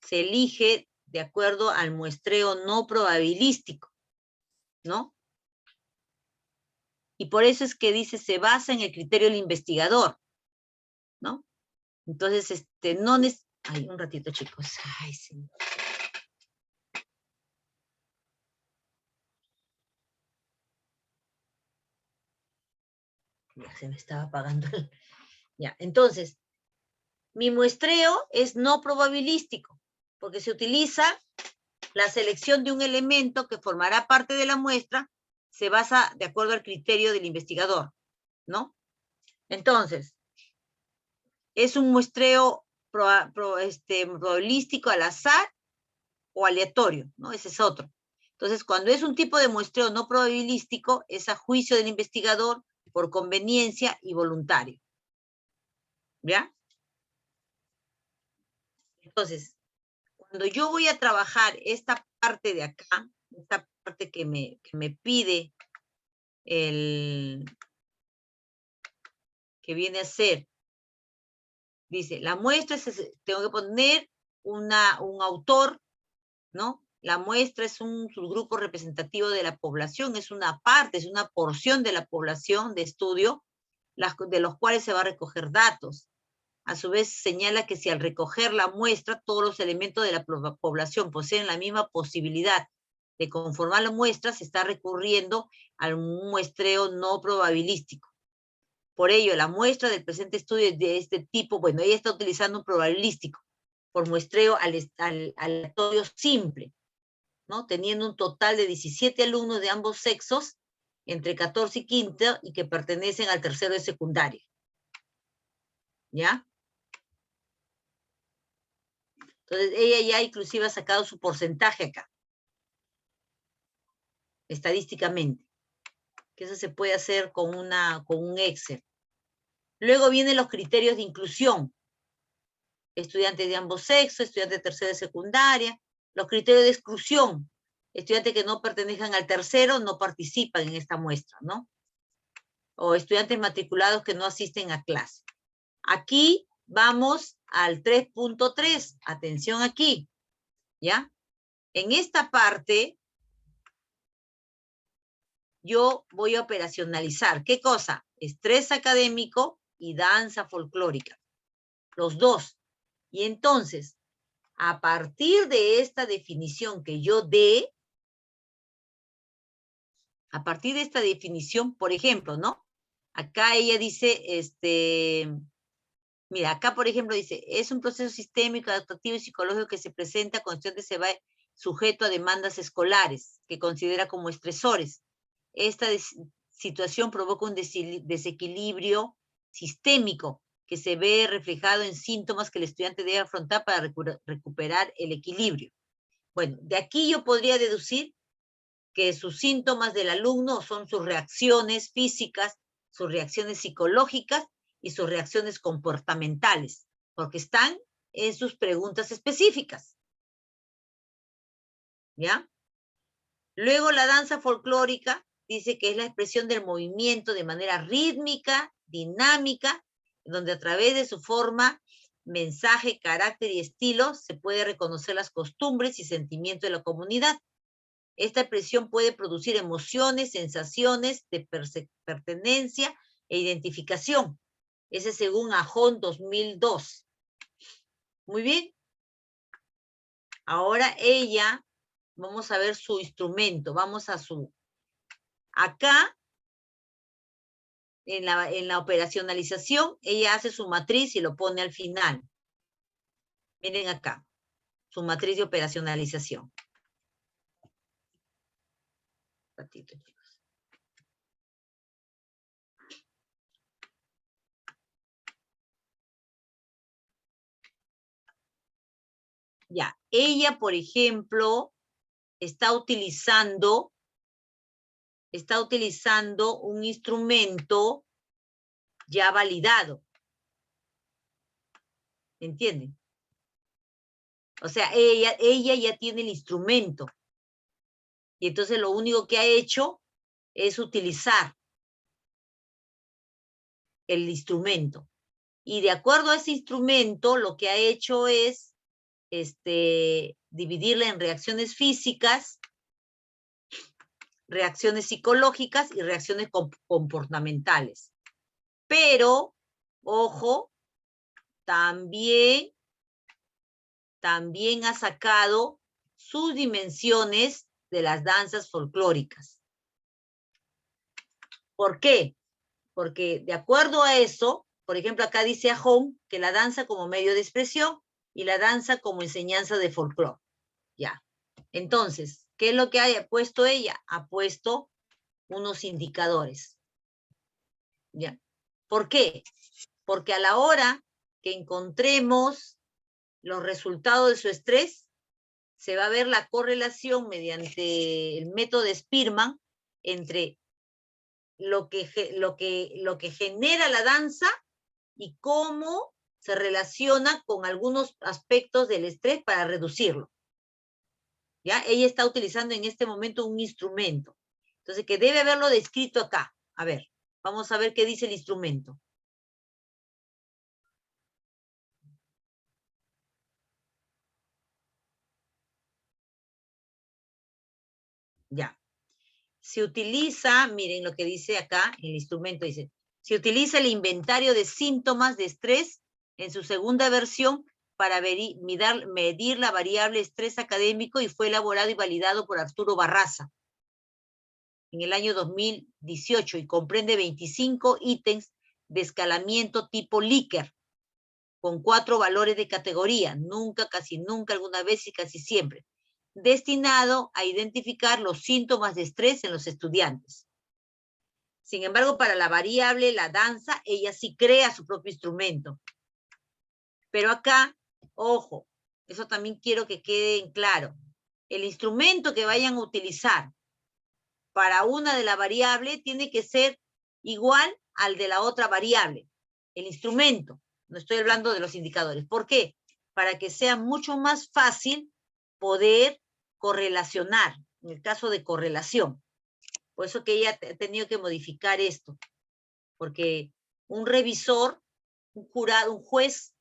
se elige de acuerdo al muestreo no probabilístico, ¿no? Y por eso es que dice, se basa en el criterio del investigador, ¿no? Entonces, no es... Ay, un ratito, chicos. Ay, sí. Ya se me estaba apagando. Ya, entonces, Mi muestreo es no probabilístico, porque se utiliza la selección de un elemento que formará parte de la muestra, se basa de acuerdo al criterio del investigador, ¿no? Entonces, es un muestreo probabilístico al azar o aleatorio, ¿no? Ese es otro. Entonces, cuando es un tipo de muestreo no probabilístico, es a juicio del investigador por conveniencia y voluntario. ¿Ya? Entonces, cuando yo voy a trabajar esta parte de acá, esta parte que me pide que viene a ser, dice, la muestra, tengo que poner un autor, ¿no? La muestra es un subgrupo representativo de la población, es una parte, es una porción de la población de estudio, de los cuales se va a recoger datos. A su vez, señala que si al recoger la muestra, todos los elementos de la población poseen la misma posibilidad de conformar la muestra, se está recurriendo al muestreo no probabilístico. Por ello, la muestra del presente estudio es de este tipo, bueno, ella está utilizando un probabilístico, por muestreo aleatorio simple, ¿no? Teniendo un total de 17 alumnos de ambos sexos, entre 14 y 15, y que pertenecen al tercero de secundaria. ¿Ya? Entonces, ella ya inclusive ha sacado su porcentaje acá, estadísticamente, que eso se puede hacer con un Excel. Luego vienen los criterios de inclusión. Estudiantes de ambos sexos, estudiantes de tercera y secundaria. Los criterios de exclusión. Estudiantes que no pertenezcan al tercero no participan en esta muestra, ¿no? O estudiantes matriculados que no asisten a clase. Aquí vamos al 3.3. Atención aquí, ¿ya? En esta parte, yo voy a operacionalizar. ¿Qué cosa? Estrés académico y danza folclórica. Los dos. Y entonces, a partir de esta definición que yo dé, a partir de esta definición, por ejemplo, ¿no? Acá ella dice, mira, acá por ejemplo dice, es un proceso sistémico, adaptativo y psicológico que se presenta cuando el estudiante se va sujeto a demandas escolares, que considera como estresores. Esta situación provoca un desequilibrio sistémico que se ve reflejado en síntomas que el estudiante debe afrontar para recuperar el equilibrio. Bueno, de aquí yo podría deducir que sus síntomas del alumno son sus reacciones físicas, sus reacciones psicológicas y sus reacciones comportamentales, porque están en sus preguntas específicas. ¿Ya? Luego la danza folclórica dice que es la expresión del movimiento de manera rítmica, dinámica, donde a través de su forma, mensaje, carácter y estilo se puede reconocer las costumbres y sentimientos de la comunidad. Esta expresión puede producir emociones, sensaciones de pertenencia e identificación. Ese según Ajón 2002. Muy bien. Ahora ella, vamos a ver su instrumento, vamos a su... Acá, en la operacionalización, ella hace su matriz y lo pone al final. Miren acá, su matriz de operacionalización. Un ratito, chicos. Ya, ella, por ejemplo, está utilizando un instrumento ya validado. ¿Entienden? O sea, ella ya tiene el instrumento. Y entonces lo único que ha hecho es utilizar el instrumento. Y de acuerdo a ese instrumento, lo que ha hecho es dividirla en reacciones físicas, reacciones psicológicas y reacciones comportamentales. Pero, ojo, también ha sacado sus dimensiones de las danzas folclóricas. ¿Por qué? Porque de acuerdo a eso, por ejemplo, acá dice Ajón que la danza como medio de expresión y la danza como enseñanza de folclore. Ya. Entonces, ¿qué es lo que ha puesto ella? Ha puesto unos indicadores. Ya. ¿Por qué? Porque a la hora que encontremos los resultados de su estrés, se va a ver la correlación mediante el método de Spearman entre lo que genera la danza y cómo se relaciona con algunos aspectos del estrés para reducirlo. ¿Ya? Ella está utilizando en este momento un instrumento. Entonces, que debe haberlo descrito acá. A ver, vamos a ver qué dice el instrumento. Ya. Se utiliza, miren lo que dice acá, el instrumento dice, se utiliza el inventario de síntomas de estrés en su segunda versión para medir la variable estrés académico y fue elaborado y validado por Arturo Barraza en el año 2018 y comprende 25 ítems de escalamiento tipo Likert con 4 valores de categoría, nunca, casi nunca, alguna vez y casi siempre, destinado a identificar los síntomas de estrés en los estudiantes. Sin embargo, para la variable, la danza, ella sí crea su propio instrumento. Pero acá, ojo, eso también quiero que quede en claro. El instrumento que vayan a utilizar para una de la variable tiene que ser igual al de la otra variable. El instrumento, no estoy hablando de los indicadores. ¿Por qué? Para que sea mucho más fácil poder correlacionar, en el caso de correlación. Por eso que ella ha tenido que modificar esto. Porque un revisor, un jurado, un juez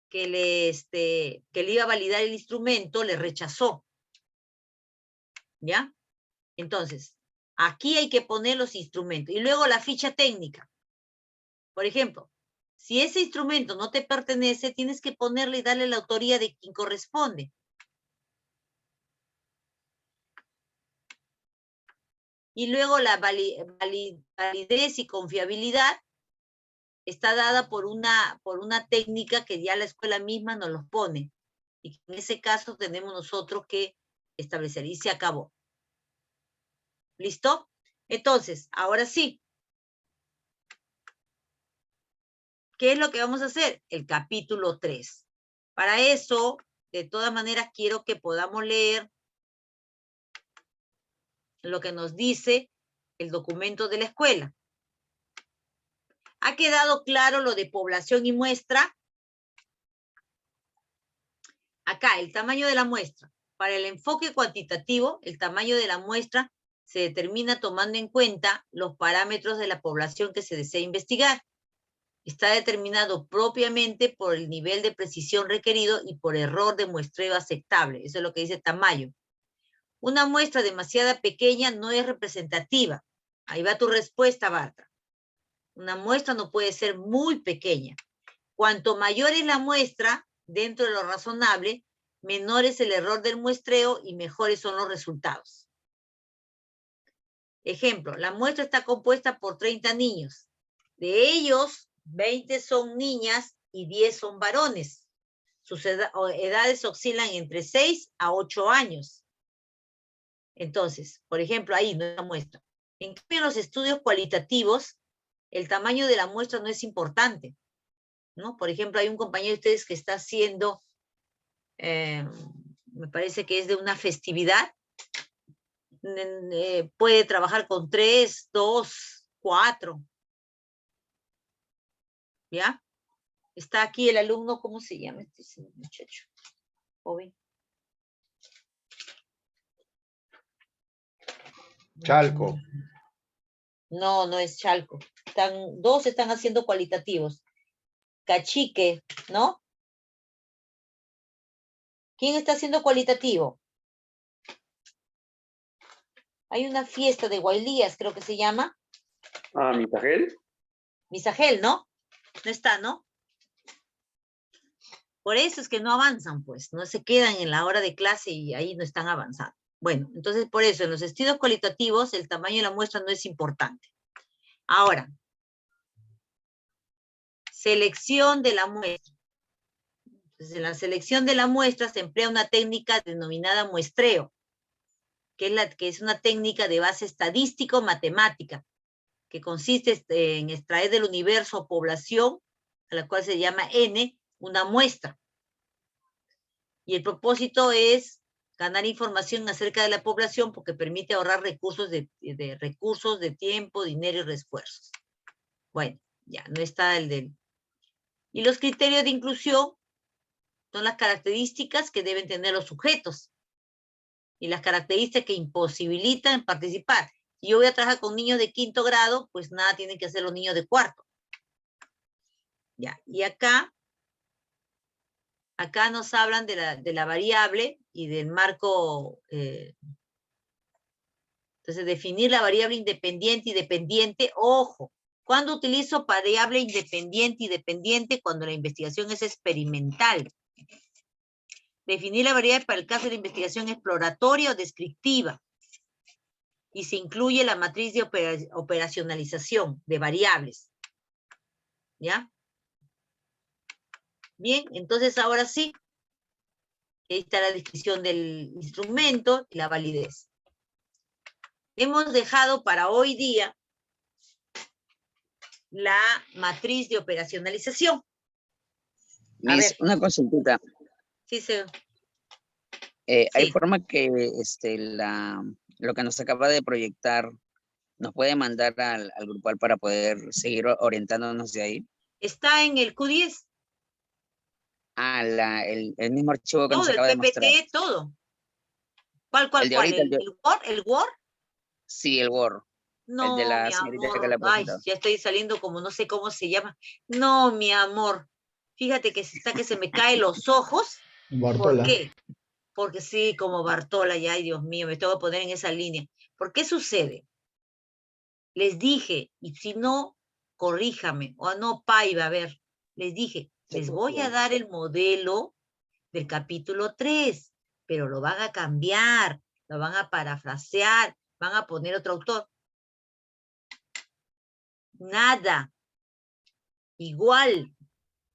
que le iba a validar el instrumento, le rechazó. ¿Ya? Entonces, aquí hay que poner los instrumentos. Y luego la ficha técnica. Por ejemplo, si ese instrumento no te pertenece, tienes que ponerle y darle la autoría de quien corresponde. Y luego la validez y confiabilidad está dada por una técnica que ya la escuela misma nos los pone. Y en ese caso tenemos nosotros que establecer. Y se acabó. ¿Listo? Entonces, ahora sí. ¿Qué es lo que vamos a hacer? El capítulo 3. Para eso, de todas maneras, quiero que podamos leer lo que nos dice el documento de la escuela. ¿Ha quedado claro lo de población y muestra? Acá, el tamaño de la muestra. Para el enfoque cuantitativo, el tamaño de la muestra se determina tomando en cuenta los parámetros de la población que se desea investigar. Está determinado propiamente por el nivel de precisión requerido y por error de muestreo aceptable. Eso es lo que dice tamaño. Una muestra demasiado pequeña no es representativa. Ahí va tu respuesta, Bartra. Una muestra no puede ser muy pequeña. Cuanto mayor es la muestra, dentro de lo razonable, menor es el error del muestreo y mejores son los resultados. Ejemplo, la muestra está compuesta por 30 niños. De ellos, 20 son niñas y 10 son varones. Sus edades oscilan entre 6 a 8 años. Entonces, por ejemplo, ahí no es la muestra. En cambio, en los estudios cualitativos, el tamaño de la muestra no es importante, ¿no? Por ejemplo, hay un compañero de ustedes que está haciendo, me parece que es de una festividad, puede trabajar con 3, 2, 4, ¿ya? Está aquí el alumno, ¿cómo se llama este muchacho? Joven. Chalco. No, no es Chalco. Dos están haciendo cualitativos. Cachique, ¿no? ¿Quién está haciendo cualitativo? Hay una fiesta de Guaylías, creo que se llama. Ah, Misagel. Misagel, ¿no? No está, ¿no? Por eso es que no avanzan, pues. No se quedan en la hora de clase y ahí no están avanzando. Bueno, entonces por eso en los estudios cualitativos el tamaño de la muestra no es importante. Ahora, selección de la muestra. Entonces, en la selección de la muestra se emplea una técnica denominada muestreo, que es una técnica de base estadístico-matemática, que consiste en extraer del universo o población, a la cual se llama N, una muestra. Y el propósito es ganar información acerca de la población porque permite ahorrar recursos de tiempo, dinero y esfuerzos. Bueno, ya, no está el del... Y los criterios de inclusión son las características que deben tener los sujetos y las características que imposibilitan participar. Si yo voy a trabajar con niños de 5º grado, pues nada tienen que hacer los niños de 4º. Ya, y acá nos hablan de la variable y del marco. Entonces, definir la variable independiente y dependiente. Ojo, ¿cuándo utilizo variable independiente y dependiente? Cuando la investigación es experimental. Definir la variable para el caso de la investigación exploratoria o descriptiva. Y se incluye la matriz de operacionalización de variables. ¿Ya? Bien, entonces ahora sí. Ahí está la descripción del instrumento y la validez. Hemos dejado para hoy día la matriz de operacionalización. Miss, una consultita. Sí, sí. Hay Sí. forma que lo que nos acaba de proyectar nos puede mandar al grupal para poder seguir orientándonos de ahí. Está en el Q10. Ah, el mismo archivo que Todo, nos el acaba de mostrar. PPT, todo. ¿Cuál? El de ahorita, ¿El Word? Sí, el Word. No, el de la mi señorita amor. que le ha Ay, presentado. ya estoy saliendo como no sé cómo se llama. No, mi amor. Fíjate que se me caen los ojos. Bartola. ¿Por qué? Porque sí, como Bartola, ya, ay, Dios mío, me tengo que poner en esa línea. ¿Por qué sucede? Les dije, y si no, corríjame, o no, Paiva, a ver, les dije, les voy a dar el modelo del capítulo 3, pero lo van a cambiar, lo van a parafrasear, van a poner otro autor. Nada. Igual.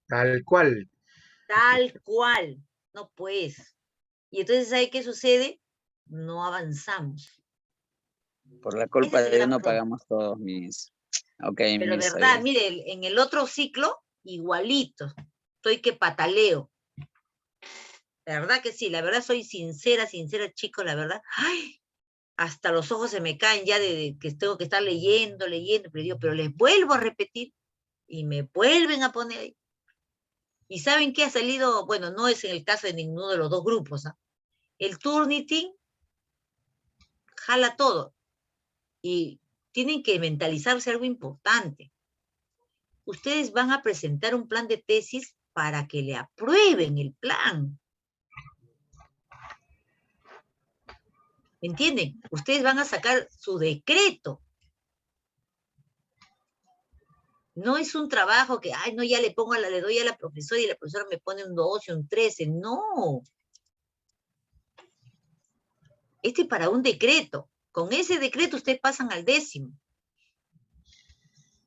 Tal cual. Tal cual. No, pues. Y entonces, ¿sabe qué sucede? No avanzamos. Por la culpa Ese es de el uno gran pagamos todos mis... Ok, Pero Miss, está verdad, bien. mire, en el otro ciclo, igualito. Estoy que pataleo. La verdad que sí, la verdad soy sincera, chicos, la verdad. Ay, hasta los ojos se me caen ya de que tengo que estar leyendo, pero digo, pero les vuelvo a repetir y me vuelven a poner ahí. ¿Y saben qué ha salido? Bueno, no es en el caso de ninguno de los dos grupos, ¿ah? El Turnitin jala todo y tienen que mentalizarse algo importante. Ustedes van a presentar un plan de tesis para que le aprueben el plan. ¿Me entienden? Ustedes van a sacar su decreto. No es un trabajo que, ay, no, ya le doy a la profesora y la profesora me pone un 12, un 13. No. Este es para un decreto. Con ese decreto ustedes pasan al 10º.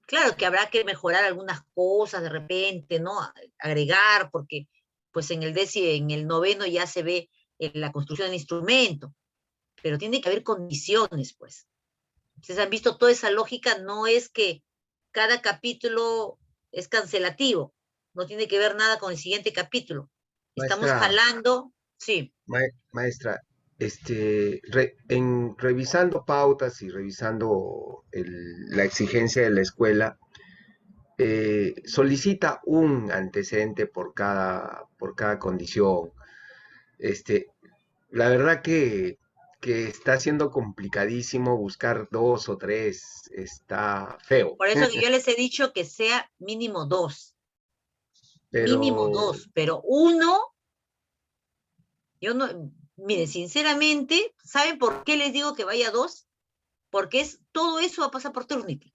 Claro que habrá que mejorar algunas cosas de repente, ¿no? Agregar, porque pues en el 9º ya se ve la construcción del instrumento. Pero tiene que haber condiciones, pues. Ustedes han visto toda esa lógica, no es que cada capítulo es cancelativo, no tiene que ver nada con el siguiente capítulo. Estamos Maestra, jalando, sí. maestra, revisando pautas y revisando la exigencia de la escuela, solicita un antecedente por cada condición. La verdad que está siendo complicadísimo buscar 2 o 3, está feo. Por eso que yo les he dicho que sea mínimo 2. Mínimo 2, pero 1, yo no, miren, sinceramente, ¿saben por qué les digo que vaya 2? Porque todo eso va a pasar por Turnitin.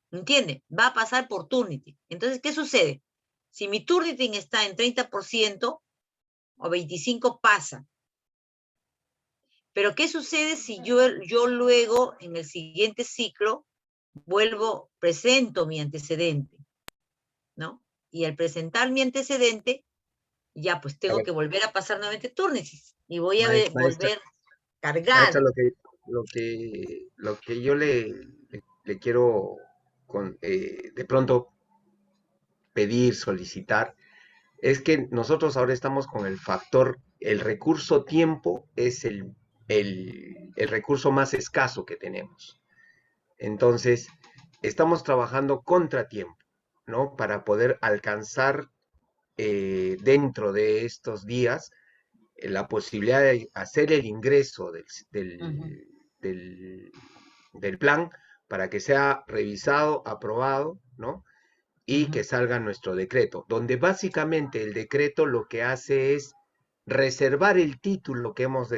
¿Entienden? Va a pasar por Turnitin. Entonces, ¿qué sucede? Si mi Turnitin está en 30% o 25%, pasa. Pero ¿qué sucede si yo luego, en el siguiente ciclo, presento mi antecedente, ¿no? Y al presentar mi antecedente, ya pues tengo que volver a pasar nuevamente Turnesis. Y voy a volver a cargar. Maestra, lo que yo le quiero de pronto pedir, solicitar, es que nosotros ahora estamos con el factor, el recurso tiempo es el recurso más escaso que tenemos. Entonces, estamos trabajando contra tiempo, ¿no? Para poder alcanzar dentro de estos días la posibilidad de hacer el ingreso del plan para que sea revisado, aprobado, ¿no? Y que salga nuestro decreto, donde básicamente el decreto lo que hace es reservar el título que hemos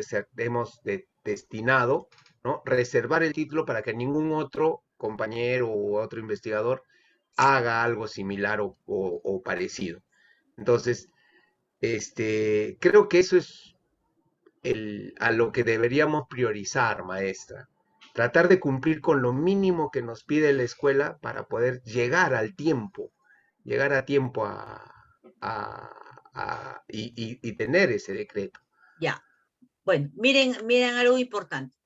destinado, ¿no? Reservar el título para que ningún otro compañero u otro investigador haga algo similar o parecido. Entonces, creo que eso es a lo que deberíamos priorizar, maestra. Tratar de cumplir con lo mínimo que nos pide la escuela para poder llegar a tiempo y tener ese decreto. Ya. Bueno, miren algo importante.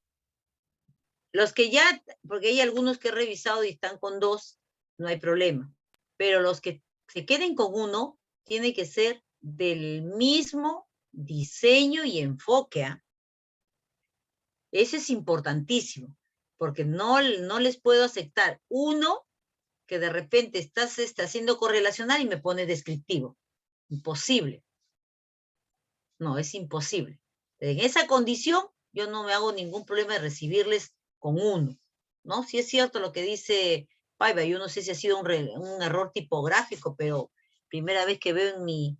Los que ya, porque hay algunos que he revisado y están con 2, no hay problema. Pero los que se queden con 1, tiene que ser del mismo diseño y enfoque, ¿eh? Eso es importantísimo, porque no les puedo aceptar uno que de repente está haciendo correlacional y me pone descriptivo. Imposible. No, es imposible. En esa condición, yo no me hago ningún problema de recibirles con 1, ¿no? Sí es cierto lo que dice Paiva, yo no sé si ha sido un error tipográfico, pero primera vez que veo en mi,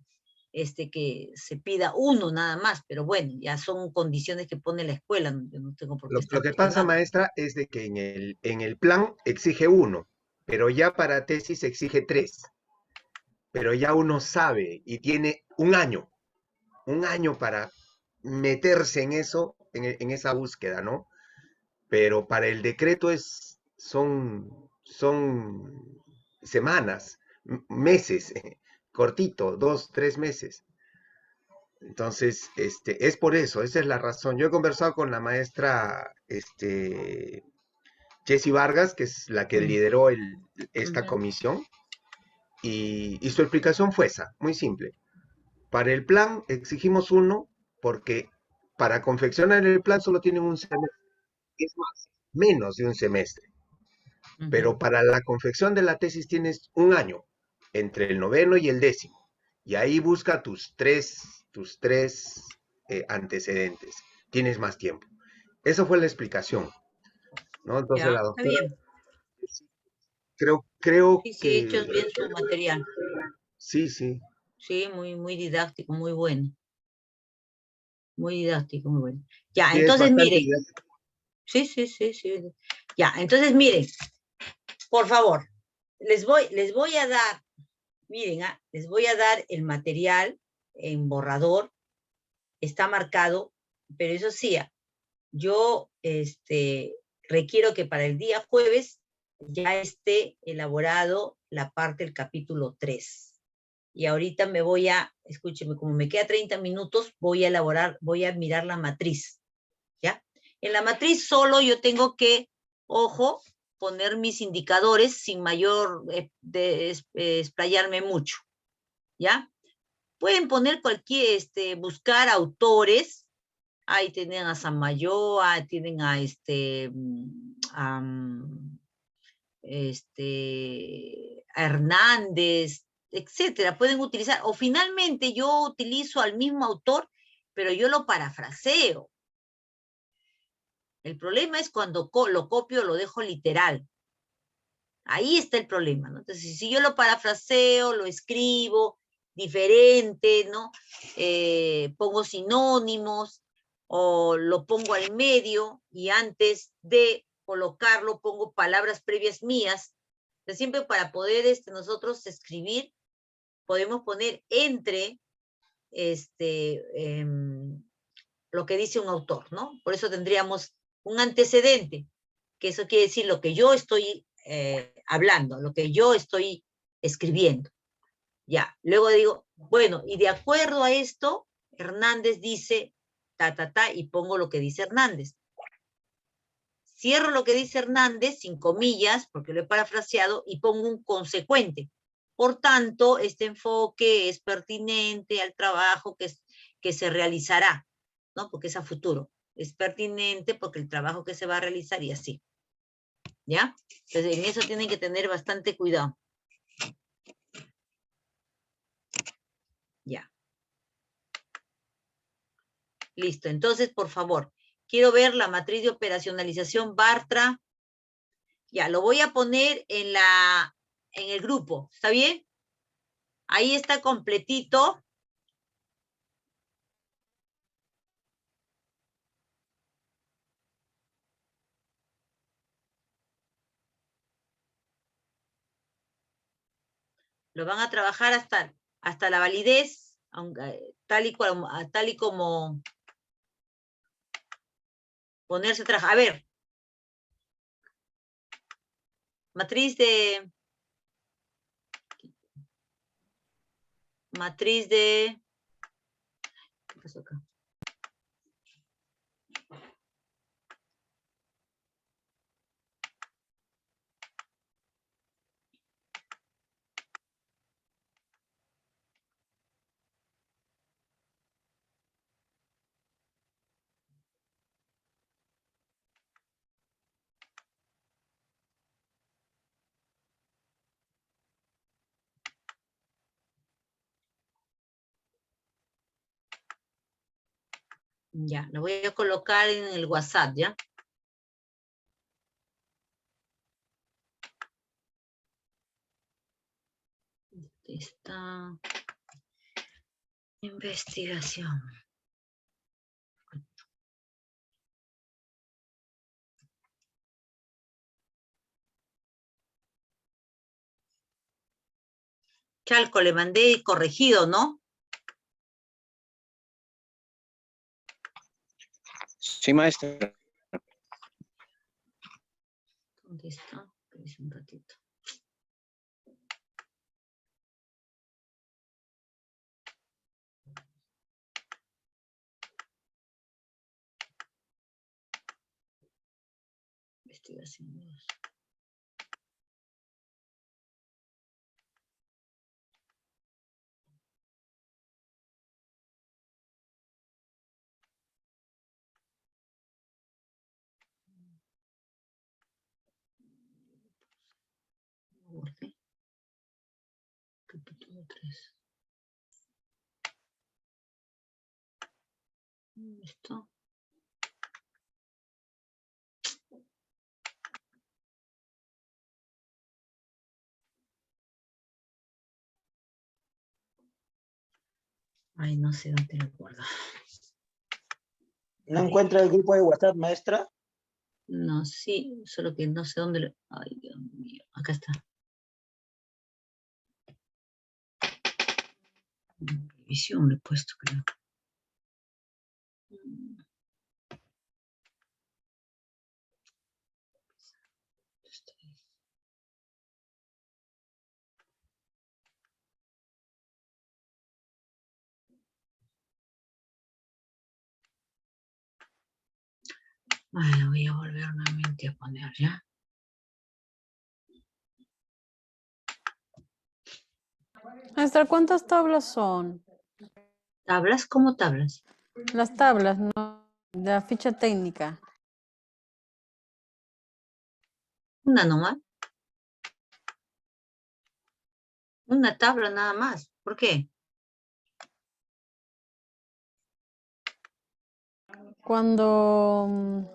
que se pida 1 nada más, pero bueno, ya son condiciones que pone la escuela, yo no tengo por qué estar Lo que pasa, maestra, es de que en el plan exige 1, pero ya para tesis exige 3. Pero ya uno sabe y tiene un año para meterse en eso, en esa búsqueda, ¿no? Pero para el decreto son semanas, meses, cortito, 2, 3 meses. Entonces, es por eso, esa es la razón. Yo he conversado con la maestra Jessie Vargas, que es la que lideró esta comisión, y su explicación fue esa, muy simple. Para el plan exigimos 1 porque para confeccionar el plan solo tienen un semestre, es más, menos de un semestre. Pero para la confección de la tesis tienes un año, entre el 9º y el 10º, y ahí busca tus tres antecedentes. Tienes más tiempo. Esa fue la explicación, ¿no? Entonces ya, la doctora, está bien. creo sí, que... hecho bien su material. Sí. Sí, muy didáctico, muy bueno. Muy didáctico, muy bueno. Ya, Sí, entonces miren. didáctico. Sí. Ya, entonces miren, por favor, les voy a dar, miren, les voy a dar el material en borrador, está marcado, pero eso sí, yo requiero que para el día jueves ya esté elaborado la parte del capítulo 3. Y ahorita escúcheme, como me queda 30 minutos, voy a mirar la matriz, ¿ya? En la matriz solo yo tengo que, ojo, poner mis indicadores sin mayor explayarme mucho, ¿ya? Pueden poner buscar autores, ahí tienen a Samayoa, tienen a a Hernández, etcétera, pueden utilizar, o finalmente yo utilizo al mismo autor, pero yo lo parafraseo. El problema es cuando lo copio, lo dejo literal. Ahí está el problema, ¿no? Entonces, si yo lo parafraseo, lo escribo diferente, ¿no? Pongo sinónimos, o lo pongo al medio, y antes de colocarlo pongo palabras previas mías. Entonces, siempre para poder nosotros escribir, podemos poner entre lo que dice un autor, ¿no? Por eso tendríamos un antecedente, que eso quiere decir lo que yo estoy hablando, lo que yo estoy escribiendo. Ya, luego digo, bueno, y de acuerdo a esto, Hernández dice, y pongo lo que dice Hernández. Cierro lo que dice Hernández, sin comillas, porque lo he parafraseado, y pongo un consecuente. Por tanto, este enfoque es pertinente al trabajo que se realizará, ¿no? Porque es a futuro. Es pertinente porque el trabajo que se va a realizar y así. ¿Ya? Entonces, en eso tienen que tener bastante cuidado. Ya. Listo. Entonces, por favor, quiero ver la matriz de operacionalización Bartra. Ya, lo voy a poner en el grupo. ¿Está bien? Ahí está completito. Lo van a trabajar hasta la validez, tal y como ponerse a trabajar. A ver. Matriz de... ¿Qué pasó acá? Ya, lo voy a colocar en el WhatsApp, ¿ya? Está investigación. Chalco, le mandé corregido, ¿no? Sí, maestra. ¿Dónde está? Espérese un ratito. Investigación 2. Capítulo 3. ¿Dónde está? Ay, no sé dónde lo guardo. ¿No encuentra el grupo de WhatsApp, maestra? No, sí, solo que no sé dónde lo... Ay, Dios mío, acá está. Revisión le he puesto, creo. Bueno, voy a volver nuevamente a poner, ¿ya? Maestra, ¿cuántas tablas son? ¿Tablas? ¿Cómo tablas? Las tablas, ¿no? De la ficha técnica. Una nomás. Una tabla nada más. ¿Por qué? Cuando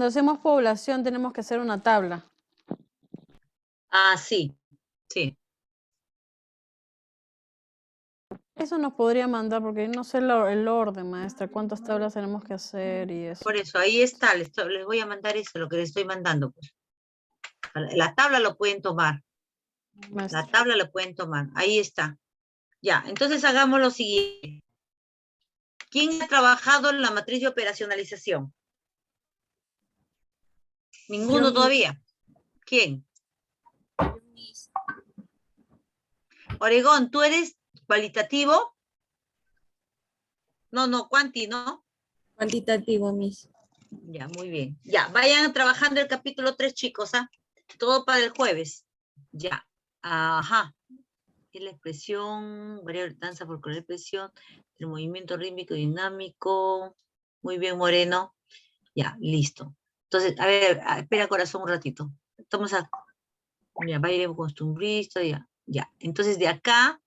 hacemos población tenemos que hacer una tabla. Ah, sí. Sí. Eso nos podría mandar, porque no sé el orden, maestra, cuántas tablas tenemos que hacer y eso. Por eso, ahí está. Les voy a mandar eso, lo que les estoy mandando. Pues. La tabla lo pueden tomar. Maestra. La tabla lo pueden tomar. Ahí está. Ya, entonces hagamos lo siguiente. ¿Quién ha trabajado en la matriz de operacionalización? Ninguno Yo, todavía. ¿Quién? Oregón, ¿tú eres cualitativo? No, cuanti, ¿no? Cuantitativo, Miss. Ya, muy bien. Ya, vayan trabajando el capítulo 3, chicos, ¿ah? Todo para el jueves. Ya. Ajá. Es la expresión, variable danza por la expresión, el movimiento rítmico dinámico. Muy bien, Moreno. Ya, listo. Entonces, a ver, espera, corazón, un ratito. Estamos a... Ya, baile costumbrista, ya. Ya. Entonces, de acá,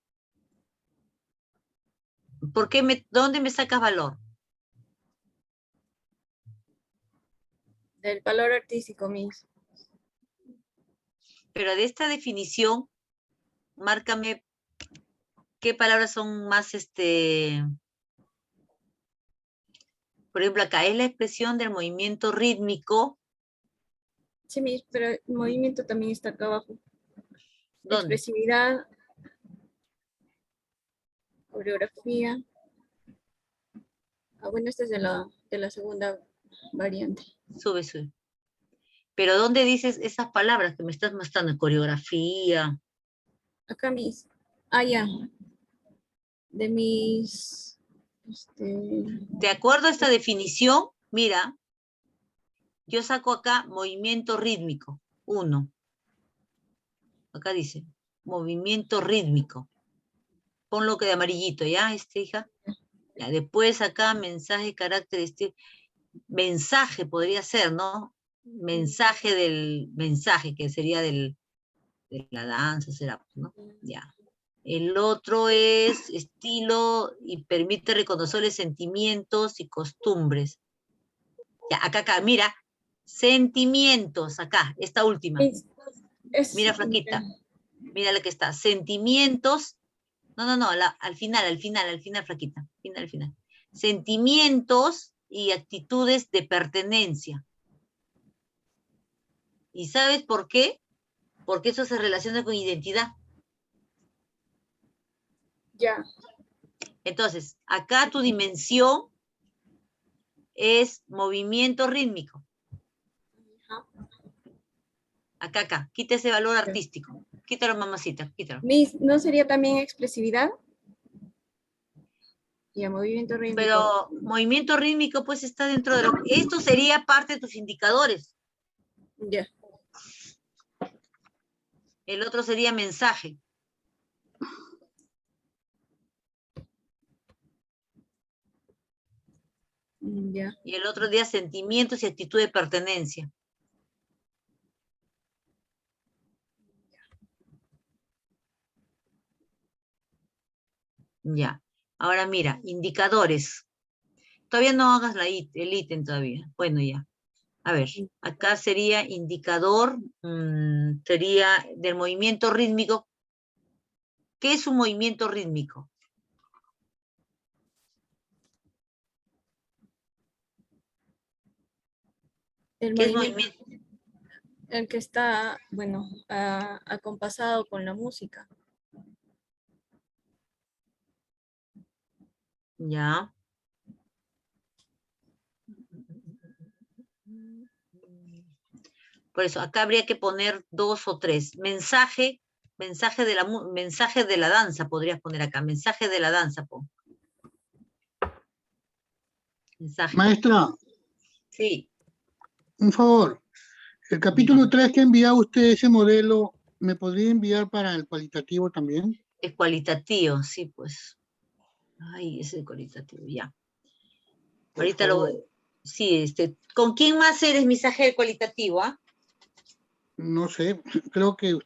¿dónde me sacas valor? Del valor artístico, Miss. Pero de esta definición, márcame qué palabras son más, por ejemplo, acá es la expresión del movimiento rítmico. Sí, Miss, pero el movimiento también está acá abajo. ¿Dónde? Expresividad, coreografía. Bueno, esta es de la segunda variante. Sube, sube. Pero ¿dónde dices esas palabras que me estás mostrando? Coreografía. Acá, Miss. Ah, ya. De mis... De acuerdo a esta definición, mira, yo saco acá movimiento rítmico. 1. Acá dice, movimiento rítmico. Ponlo que de amarillito, ¿ya, hija? Ya, después acá, mensaje, carácter, estilo. Mensaje podría ser, ¿no? Mensaje del mensaje, que sería de la danza, será, ¿no? Ya. El otro es estilo y permite reconocer sentimientos y costumbres. Ya, acá, mira, sentimientos, acá, esta última. Mira, flaquita, mira la que está, sentimientos, no, al final, flaquita, final. Sentimientos y actitudes de pertenencia. ¿Y sabes por qué? Porque eso se relaciona con identidad. Ya. Entonces, acá tu dimensión es movimiento rítmico. Acá, quita ese valor artístico. Quítalo, mamacita, quítalo. Miss, ¿no sería también expresividad? Y a movimiento rítmico. Pero movimiento rítmico pues está dentro de lo... Esto sería parte de tus indicadores. Ya. El otro sería mensaje. Ya. Y el otro día sentimientos y actitud de pertenencia. Ya. Ahora mira, indicadores. Todavía no hagas el ítem todavía. Bueno, ya. A ver, acá sería indicador, sería del movimiento rítmico. ¿Qué es un movimiento rítmico? El ¿Qué es movimiento, movimiento? el que está, bueno, acompasado con la música. Ya. Por eso, acá habría que poner 2 o 3. Mensaje de la danza, podrías poner acá. Mensaje de la danza, pon. Mensaje. Maestra, Sí. un favor. El capítulo 3 que ha enviado usted, ese modelo, ¿me podría enviar para el cualitativo también? Es cualitativo, sí, pues. Ay, ese es cualitativo, ya. Por Ahorita favor. Sí, ¿con quién más eres mensaje cualitativo, ah? No sé, creo que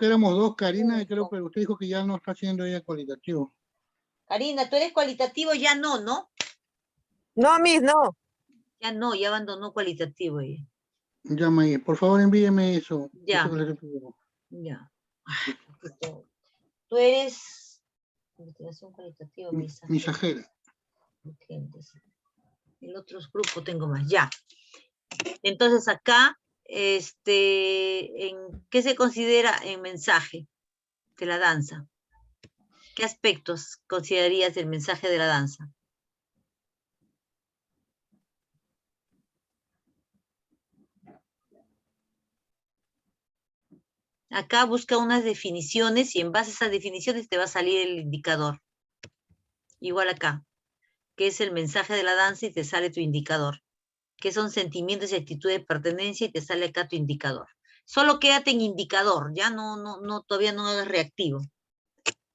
éramos dos, Karina, y creo que usted dijo que ya no está haciendo ella cualitativo. Karina, ¿tú eres cualitativo? Ya no, ¿no? No, Miss, no. Ya no, ya abandonó cualitativo ella. Ya, May, por favor envíeme eso. Ya. Eso que le pido. Ya. Tú eres investigación cualitativa, Mensajera. El otro grupo tengo más, ya. Entonces acá, ¿qué se considera en mensaje de la danza? ¿Qué aspectos considerarías del mensaje de la danza? Acá busca unas definiciones y en base a esas definiciones te va a salir el indicador. Igual acá, que es el mensaje de la danza y te sale tu indicador. Que son sentimientos y actitudes de pertenencia y te sale acá tu indicador. Solo quédate en indicador, ya todavía no hagas reactivo.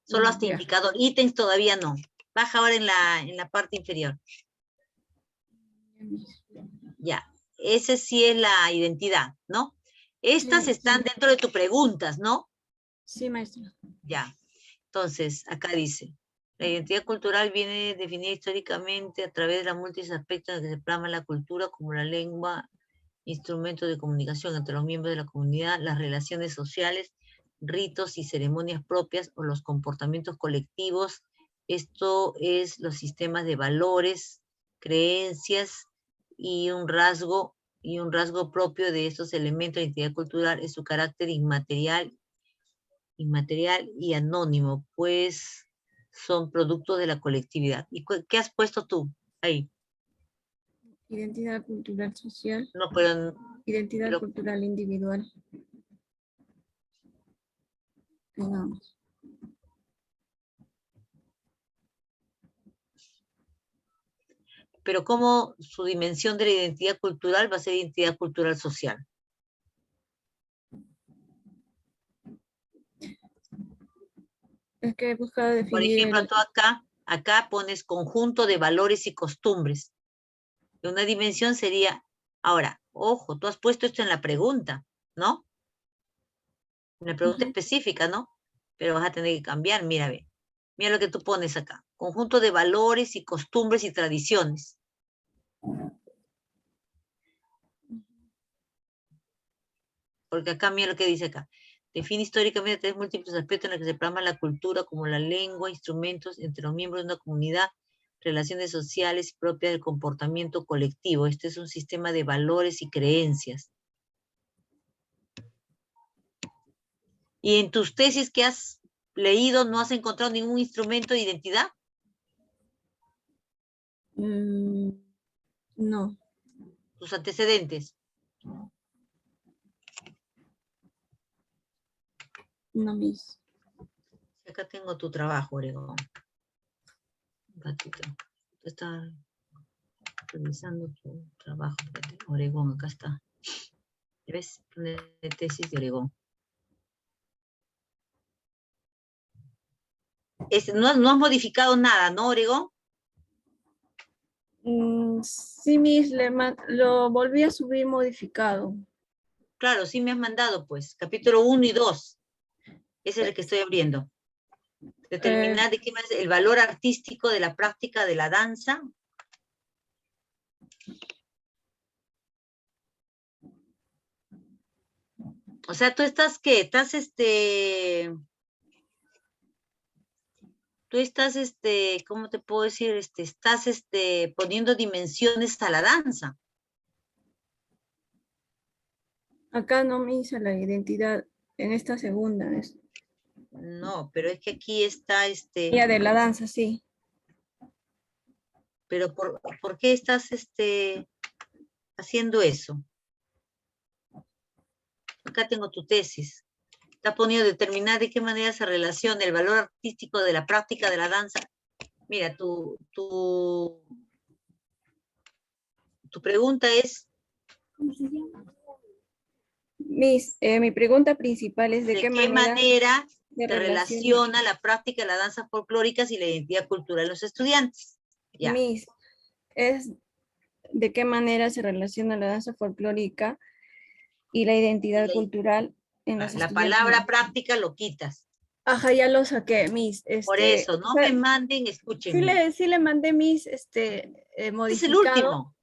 Solo hasta Ya. indicador. Ítems todavía no. Baja ahora en la parte inferior. Ya. Ese sí es la identidad, ¿no? Estas Sí, están sí. dentro de tus preguntas, ¿no? Sí, maestra. Ya. Entonces, acá dice, la identidad cultural viene definida históricamente a través de los múltiples aspectos en que se plasma la cultura, como la lengua, instrumentos de comunicación entre los miembros de la comunidad, las relaciones sociales, ritos y ceremonias propias o los comportamientos colectivos. Esto es los sistemas de valores, creencias y un rasgo propio de estos elementos de identidad cultural es su carácter inmaterial y anónimo, pues son productos de la colectividad. ¿Y qué has puesto tú ahí? Identidad cultural social. No, pero Identidad cultural individual. No. pero cómo su dimensión de la identidad cultural va a ser identidad cultural social. Es que he buscado definir. Por ejemplo, tú acá pones conjunto de valores y costumbres. Y una dimensión sería, ahora, ojo, tú has puesto esto en la pregunta, ¿no? En la pregunta específica, ¿no? Pero vas a tener que cambiar, mira, ve. Mira lo que tú pones acá. Conjunto de valores y costumbres y tradiciones. Porque acá mira lo que dice acá. Define históricamente tres múltiples aspectos en los que se plasma la cultura, como la lengua, instrumentos entre los miembros de una comunidad, relaciones sociales propias del comportamiento colectivo. Este es un sistema de valores y creencias. ¿Y en tus tesis que has leído no has encontrado ningún instrumento de identidad? No. ¿Tus antecedentes? No, mis. Acá tengo tu trabajo, Oregón. Un ratito. Está revisando tu trabajo, Oregón, acá está. ¿Ves? Pone tesis de Oregón. No has modificado nada, ¿no, Oregón? Sí, mis, lo volví a subir modificado. Claro, sí me has mandado, pues. Capítulo 1 y 2. Ese es el que estoy abriendo. Determinar de qué más el valor artístico de la práctica de la danza. O sea, tú estás, ¿qué? ¿Cómo te puedo decir? Estás, poniendo dimensiones a la danza. Acá no me hizo la identidad en esta segunda. No, pero es que aquí está, Ya de la danza, sí. Pero ¿por qué estás, haciendo eso? Acá tengo tu tesis. Está poniendo determinar de qué manera se relaciona el valor artístico de la práctica de la danza. Mira, tu pregunta es... ¿Cómo se llama? Mi pregunta principal es ¿de qué manera se relaciona la práctica de la danza folclóricas y la identidad cultural de los estudiantes? Ya. Es de qué manera se relaciona la danza folclórica y la identidad cultural en los La estudiantes. palabra práctica lo quitas. Ajá, ya lo saqué, mis. Por eso, no me manden, escúchenme. Sí le mandé mis, modificado. Es el último.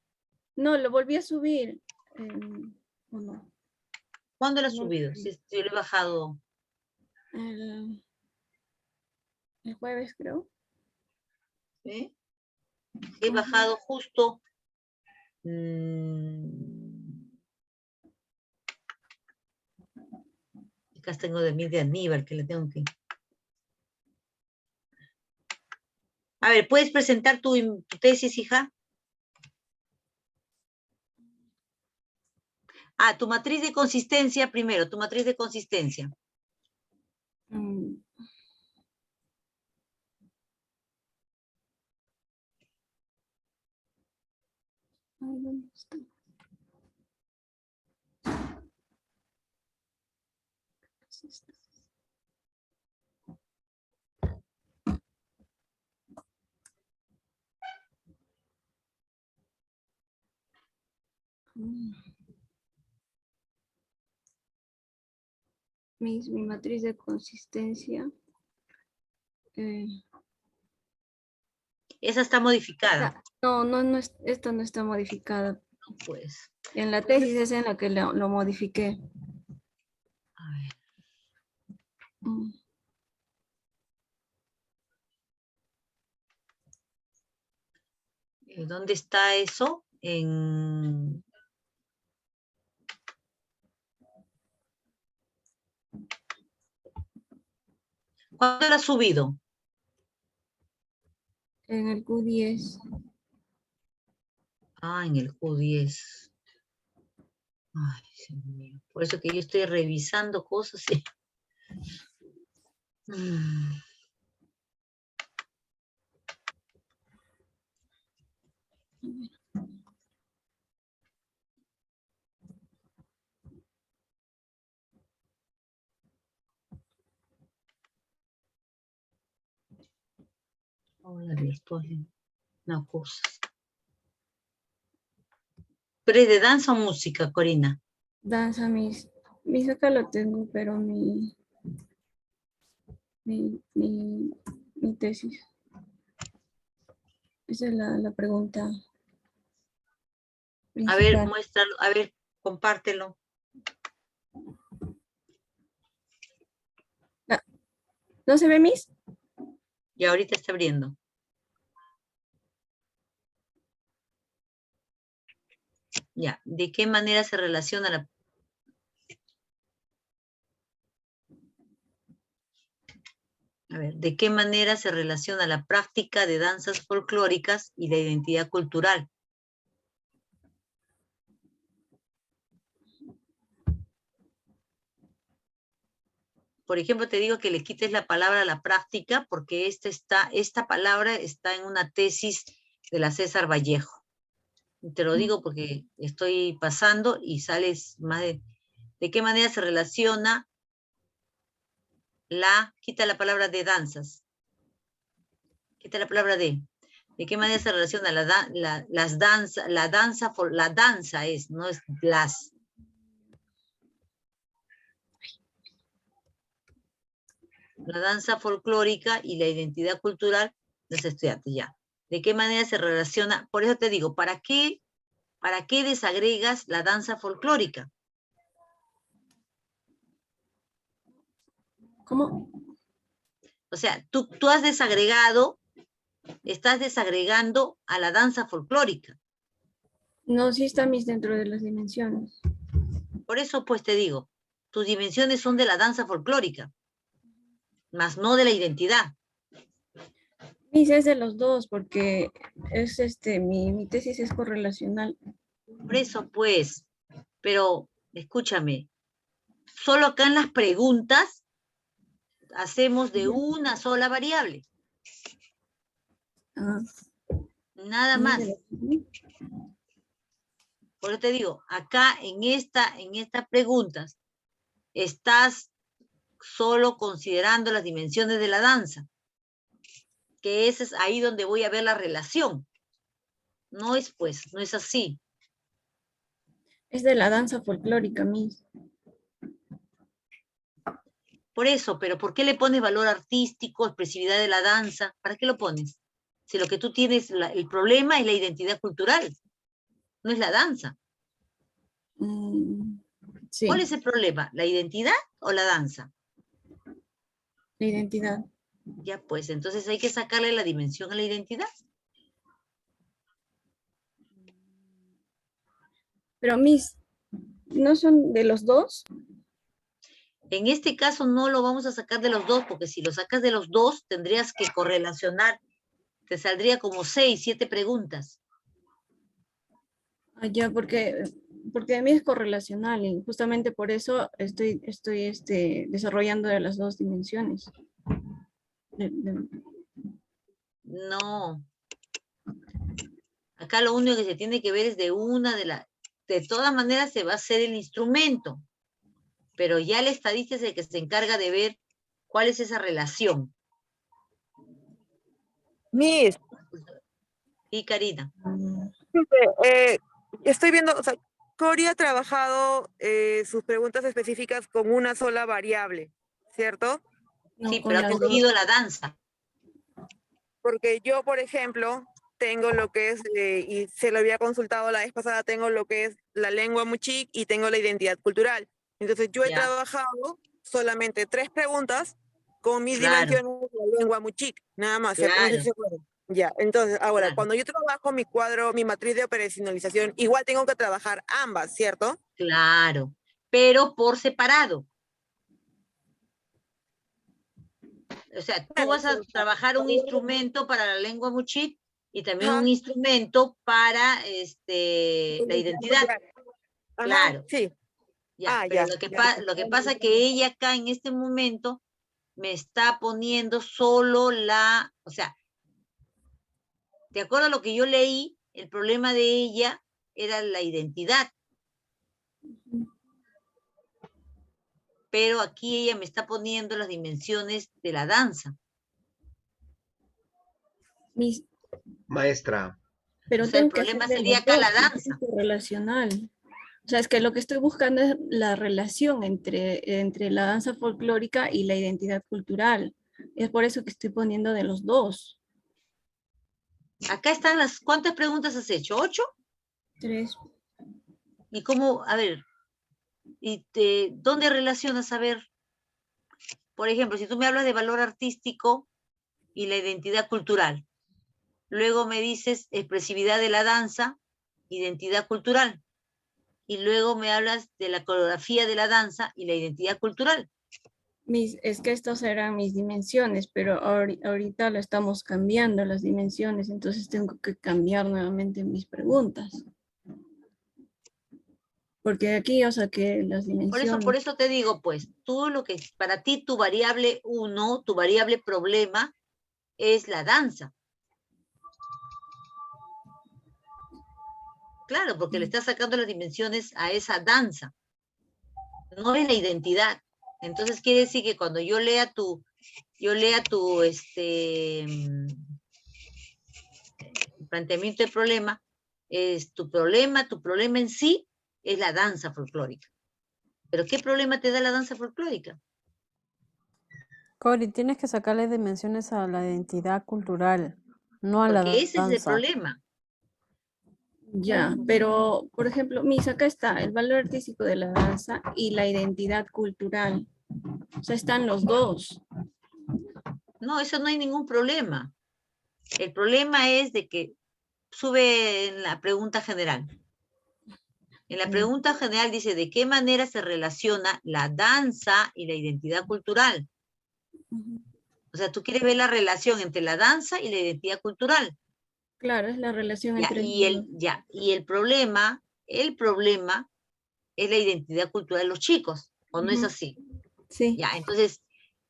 No, lo volví a subir. ¿O no? ¿Cuándo lo has subido? Sí, yo lo he bajado. El jueves, creo. ¿Sí? He bajado justo. Acá tengo de mí de Aníbal, que le tengo que... A ver, ¿puedes presentar tu tesis, hija? Ah, tu matriz de consistencia primero, tu matriz de consistencia. Ay, ¿dónde está? Mi matriz de consistencia. Esa está modificada. No, esta no está modificada. Pues. En la tesis es en la que lo modifiqué. A ver. ¿Dónde está eso? En... ¿Cuándo lo has subido? En el Q10. Ah, en el Q10. Ay, Dios mío. Por eso que yo estoy revisando cosas. ¿Sí? Hola, virtual. Una cosa. ¿Pero es de danza o música, Corina? Danza, mis acá lo tengo, pero mi tesis. Esa es la pregunta A ver, principal. muéstralo, a ver, compártelo. ¿No se ve, Miss? Y ahorita está abriendo. Ya, ¿de qué manera se relaciona la... A ver, ¿de qué manera se relaciona la práctica de danzas folclóricas y la identidad cultural? Por ejemplo, te digo que le quites la palabra a la práctica porque esta palabra está en una tesis de la César Vallejo. Te lo digo porque estoy pasando y sales más de qué manera se relaciona quita la palabra de danzas. Quita la palabra de qué manera se relaciona la danza es, no es las. La danza folclórica y la identidad cultural de los estudiantes, ya. ¿De qué manera se relaciona? Por eso te digo, ¿para qué desagregas la danza folclórica? ¿Cómo? O sea, tú has desagregado, estás desagregando a la danza folclórica. No, sí está mis dentro de las dimensiones. Por eso, pues te digo, tus dimensiones son de la danza folclórica, más no de la identidad. Mis es de los dos, porque es mi tesis es correlacional. Por eso, pues, pero escúchame, solo acá en las preguntas hacemos de una sola variable. Nada más. Por eso te digo, acá en estas preguntas estás solo considerando las dimensiones de la danza, que ese es ahí donde voy a ver la relación. No es pues, no es así. Es de la danza folclórica, Miss. Por eso, pero ¿por qué le pones valor artístico, expresividad de la danza? ¿Para qué lo pones? Si lo que tú tienes, el problema es la identidad cultural, no es la danza. Sí. ¿Cuál es el problema? ¿La identidad o la danza? La identidad. Ya pues, entonces hay que sacarle la dimensión a la identidad. Pero Miss, ¿no son de los dos? En este caso no lo vamos a sacar de los dos, porque si lo sacas de los dos, tendrías que correlacionar. Te saldría como 6, 7 preguntas. Ya, porque a mí es correlacional y justamente por eso estoy desarrollando de las dos dimensiones. No. Acá lo único que se tiene que ver es de de todas maneras se va a hacer el instrumento, pero ya el estadista es el que se encarga de ver cuál es esa relación. Miss, Y Karina. estoy viendo, o sea, Cory ha trabajado sus preguntas específicas con una sola variable, ¿cierto? No, Sí, con pero ha las dos. cogido la danza. Porque yo, por ejemplo, tengo lo que es, y se lo había consultado la vez pasada, tengo lo que es la lengua muchic y tengo la identidad cultural. Entonces yo he Ya. trabajado solamente 3 preguntas con mis Claro. dimensiones de la lengua muchic, nada más, ¿cierto? No sé si Claro. se acuerdan. Ya, entonces, ahora, Claro. cuando yo trabajo mi cuadro, mi matriz de operacionalización, igual tengo que trabajar ambas, ¿cierto? Claro, pero por separado. O sea, tú Claro, vas a pero trabajar un para- instrumento para la lengua muchic y también Ajá. un instrumento para la identidad. Ajá, Claro, sí. ya, Ah, pero ya. lo que pasa es que ella acá en este momento me está poniendo solo o sea, de acuerdo a lo que yo leí, el problema de ella era la identidad. Pero aquí ella me está poniendo las dimensiones de la danza. Maestra, Pero O sea, el tengo que problema hacer de sería los acá dos, la porque danza. es correlacional. O sea, es que lo que estoy buscando es la relación entre la danza folclórica y la identidad cultural. Es por eso que estoy poniendo de los dos. Acá están ¿cuántas preguntas has hecho? ¿8? 3. ¿Y cómo? A ver, ¿dónde relacionas? A ver, por ejemplo, si tú me hablas de valor artístico y la identidad cultural, luego me dices expresividad de la danza, identidad cultural, y luego me hablas de la coreografía de la danza y la identidad cultural. Es que estas eran mis dimensiones, pero ahorita lo estamos cambiando las dimensiones, entonces tengo que cambiar nuevamente mis preguntas. Porque de aquí yo saqué las dimensiones. Por eso te digo, pues, tú lo que para ti tu variable 1, tu variable problema es la danza. Claro, porque le estás sacando las dimensiones a esa danza. No es la identidad. Entonces quiere decir que cuando yo lea tu planteamiento de problema, es tu problema en sí es la danza folclórica. ¿Pero qué problema te da la danza folclórica? Cory, tienes que sacarle dimensiones a la identidad cultural, no a la Porque ese es el danza. problema. Ya, pero, por ejemplo, acá está el valor artístico de la danza y la identidad cultural. O sea, están los dos. No, eso no hay ningún problema. El problema es de que sube en la pregunta general. En la pregunta general dice, ¿de qué manera se relaciona la danza y la identidad cultural? O sea, tú quieres ver la relación entre la danza y la identidad cultural. Claro, es la relación Ya, entre y el problema es la identidad cultural de los chicos, ¿o no es así? Sí. Ya, entonces,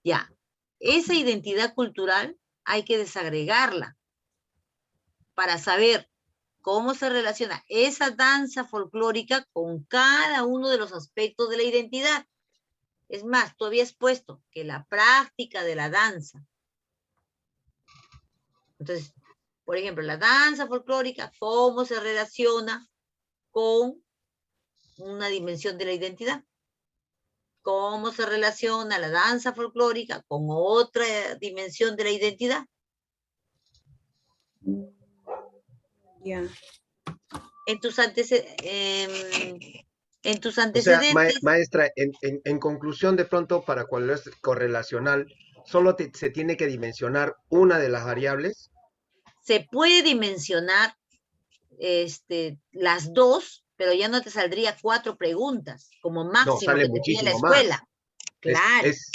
ya, esa identidad cultural hay que desagregarla para saber cómo se relaciona esa danza folclórica con cada uno de los aspectos de la identidad. Es más, tú habías puesto que la práctica de la danza. Entonces, por ejemplo, la danza folclórica, ¿cómo se relaciona con una dimensión de la identidad? ¿Cómo se relaciona la danza folclórica con otra dimensión de la identidad? Ya. En tus o sea, antecedentes, maestra, en conclusión, de pronto, para cuando es correlacional, solo se tiene que dimensionar una de las variables. se puede dimensionar las dos, pero ya no te saldría 4 preguntas, como No, máximo sale que te pide la muchísimo más. escuela. Claro. Es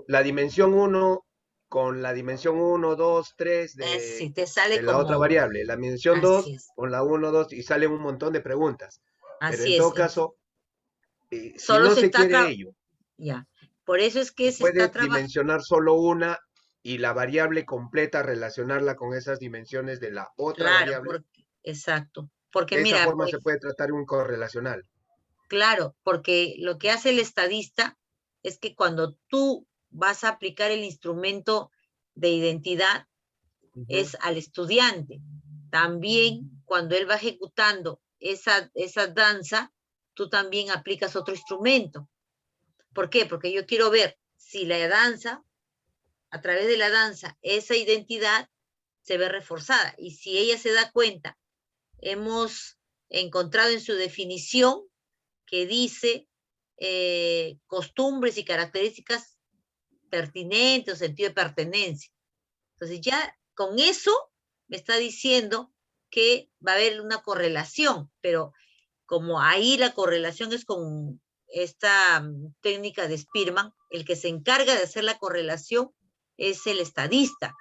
la dimensión 1 con la dimensión 1, 2, 3 Si te sale de la otra como... variable. La dimensión Así 2 es. con la 1, 2 y salen un montón de preguntas. Pero Así en es. todo caso, si Solo no se se está... quiere ello, Ya. Por eso es que se puede está trabajando. dimensionar solo una y la variable completa relacionarla con esas dimensiones de la otra Claro, variable. exacto. Porque De esa mira, forma pues, se puede tratar un correlacional. claro, porque lo que hace el estadista es que cuando tú vas a aplicar el instrumento de identidad es al estudiante. También cuando él va ejecutando esa danza, tú también aplicas otro instrumento. ¿Por qué? Porque yo quiero ver si la danza, a través de la danza, esa identidad se ve reforzada. Y si ella se da cuenta, hemos encontrado en su definición que dice costumbres y características pertinentes o sentido de pertenencia. Entonces ya con eso me está diciendo que va a haber una correlación, pero como ahí la correlación es con esta técnica de Spearman, el que se encarga de hacer la correlación es el estadista.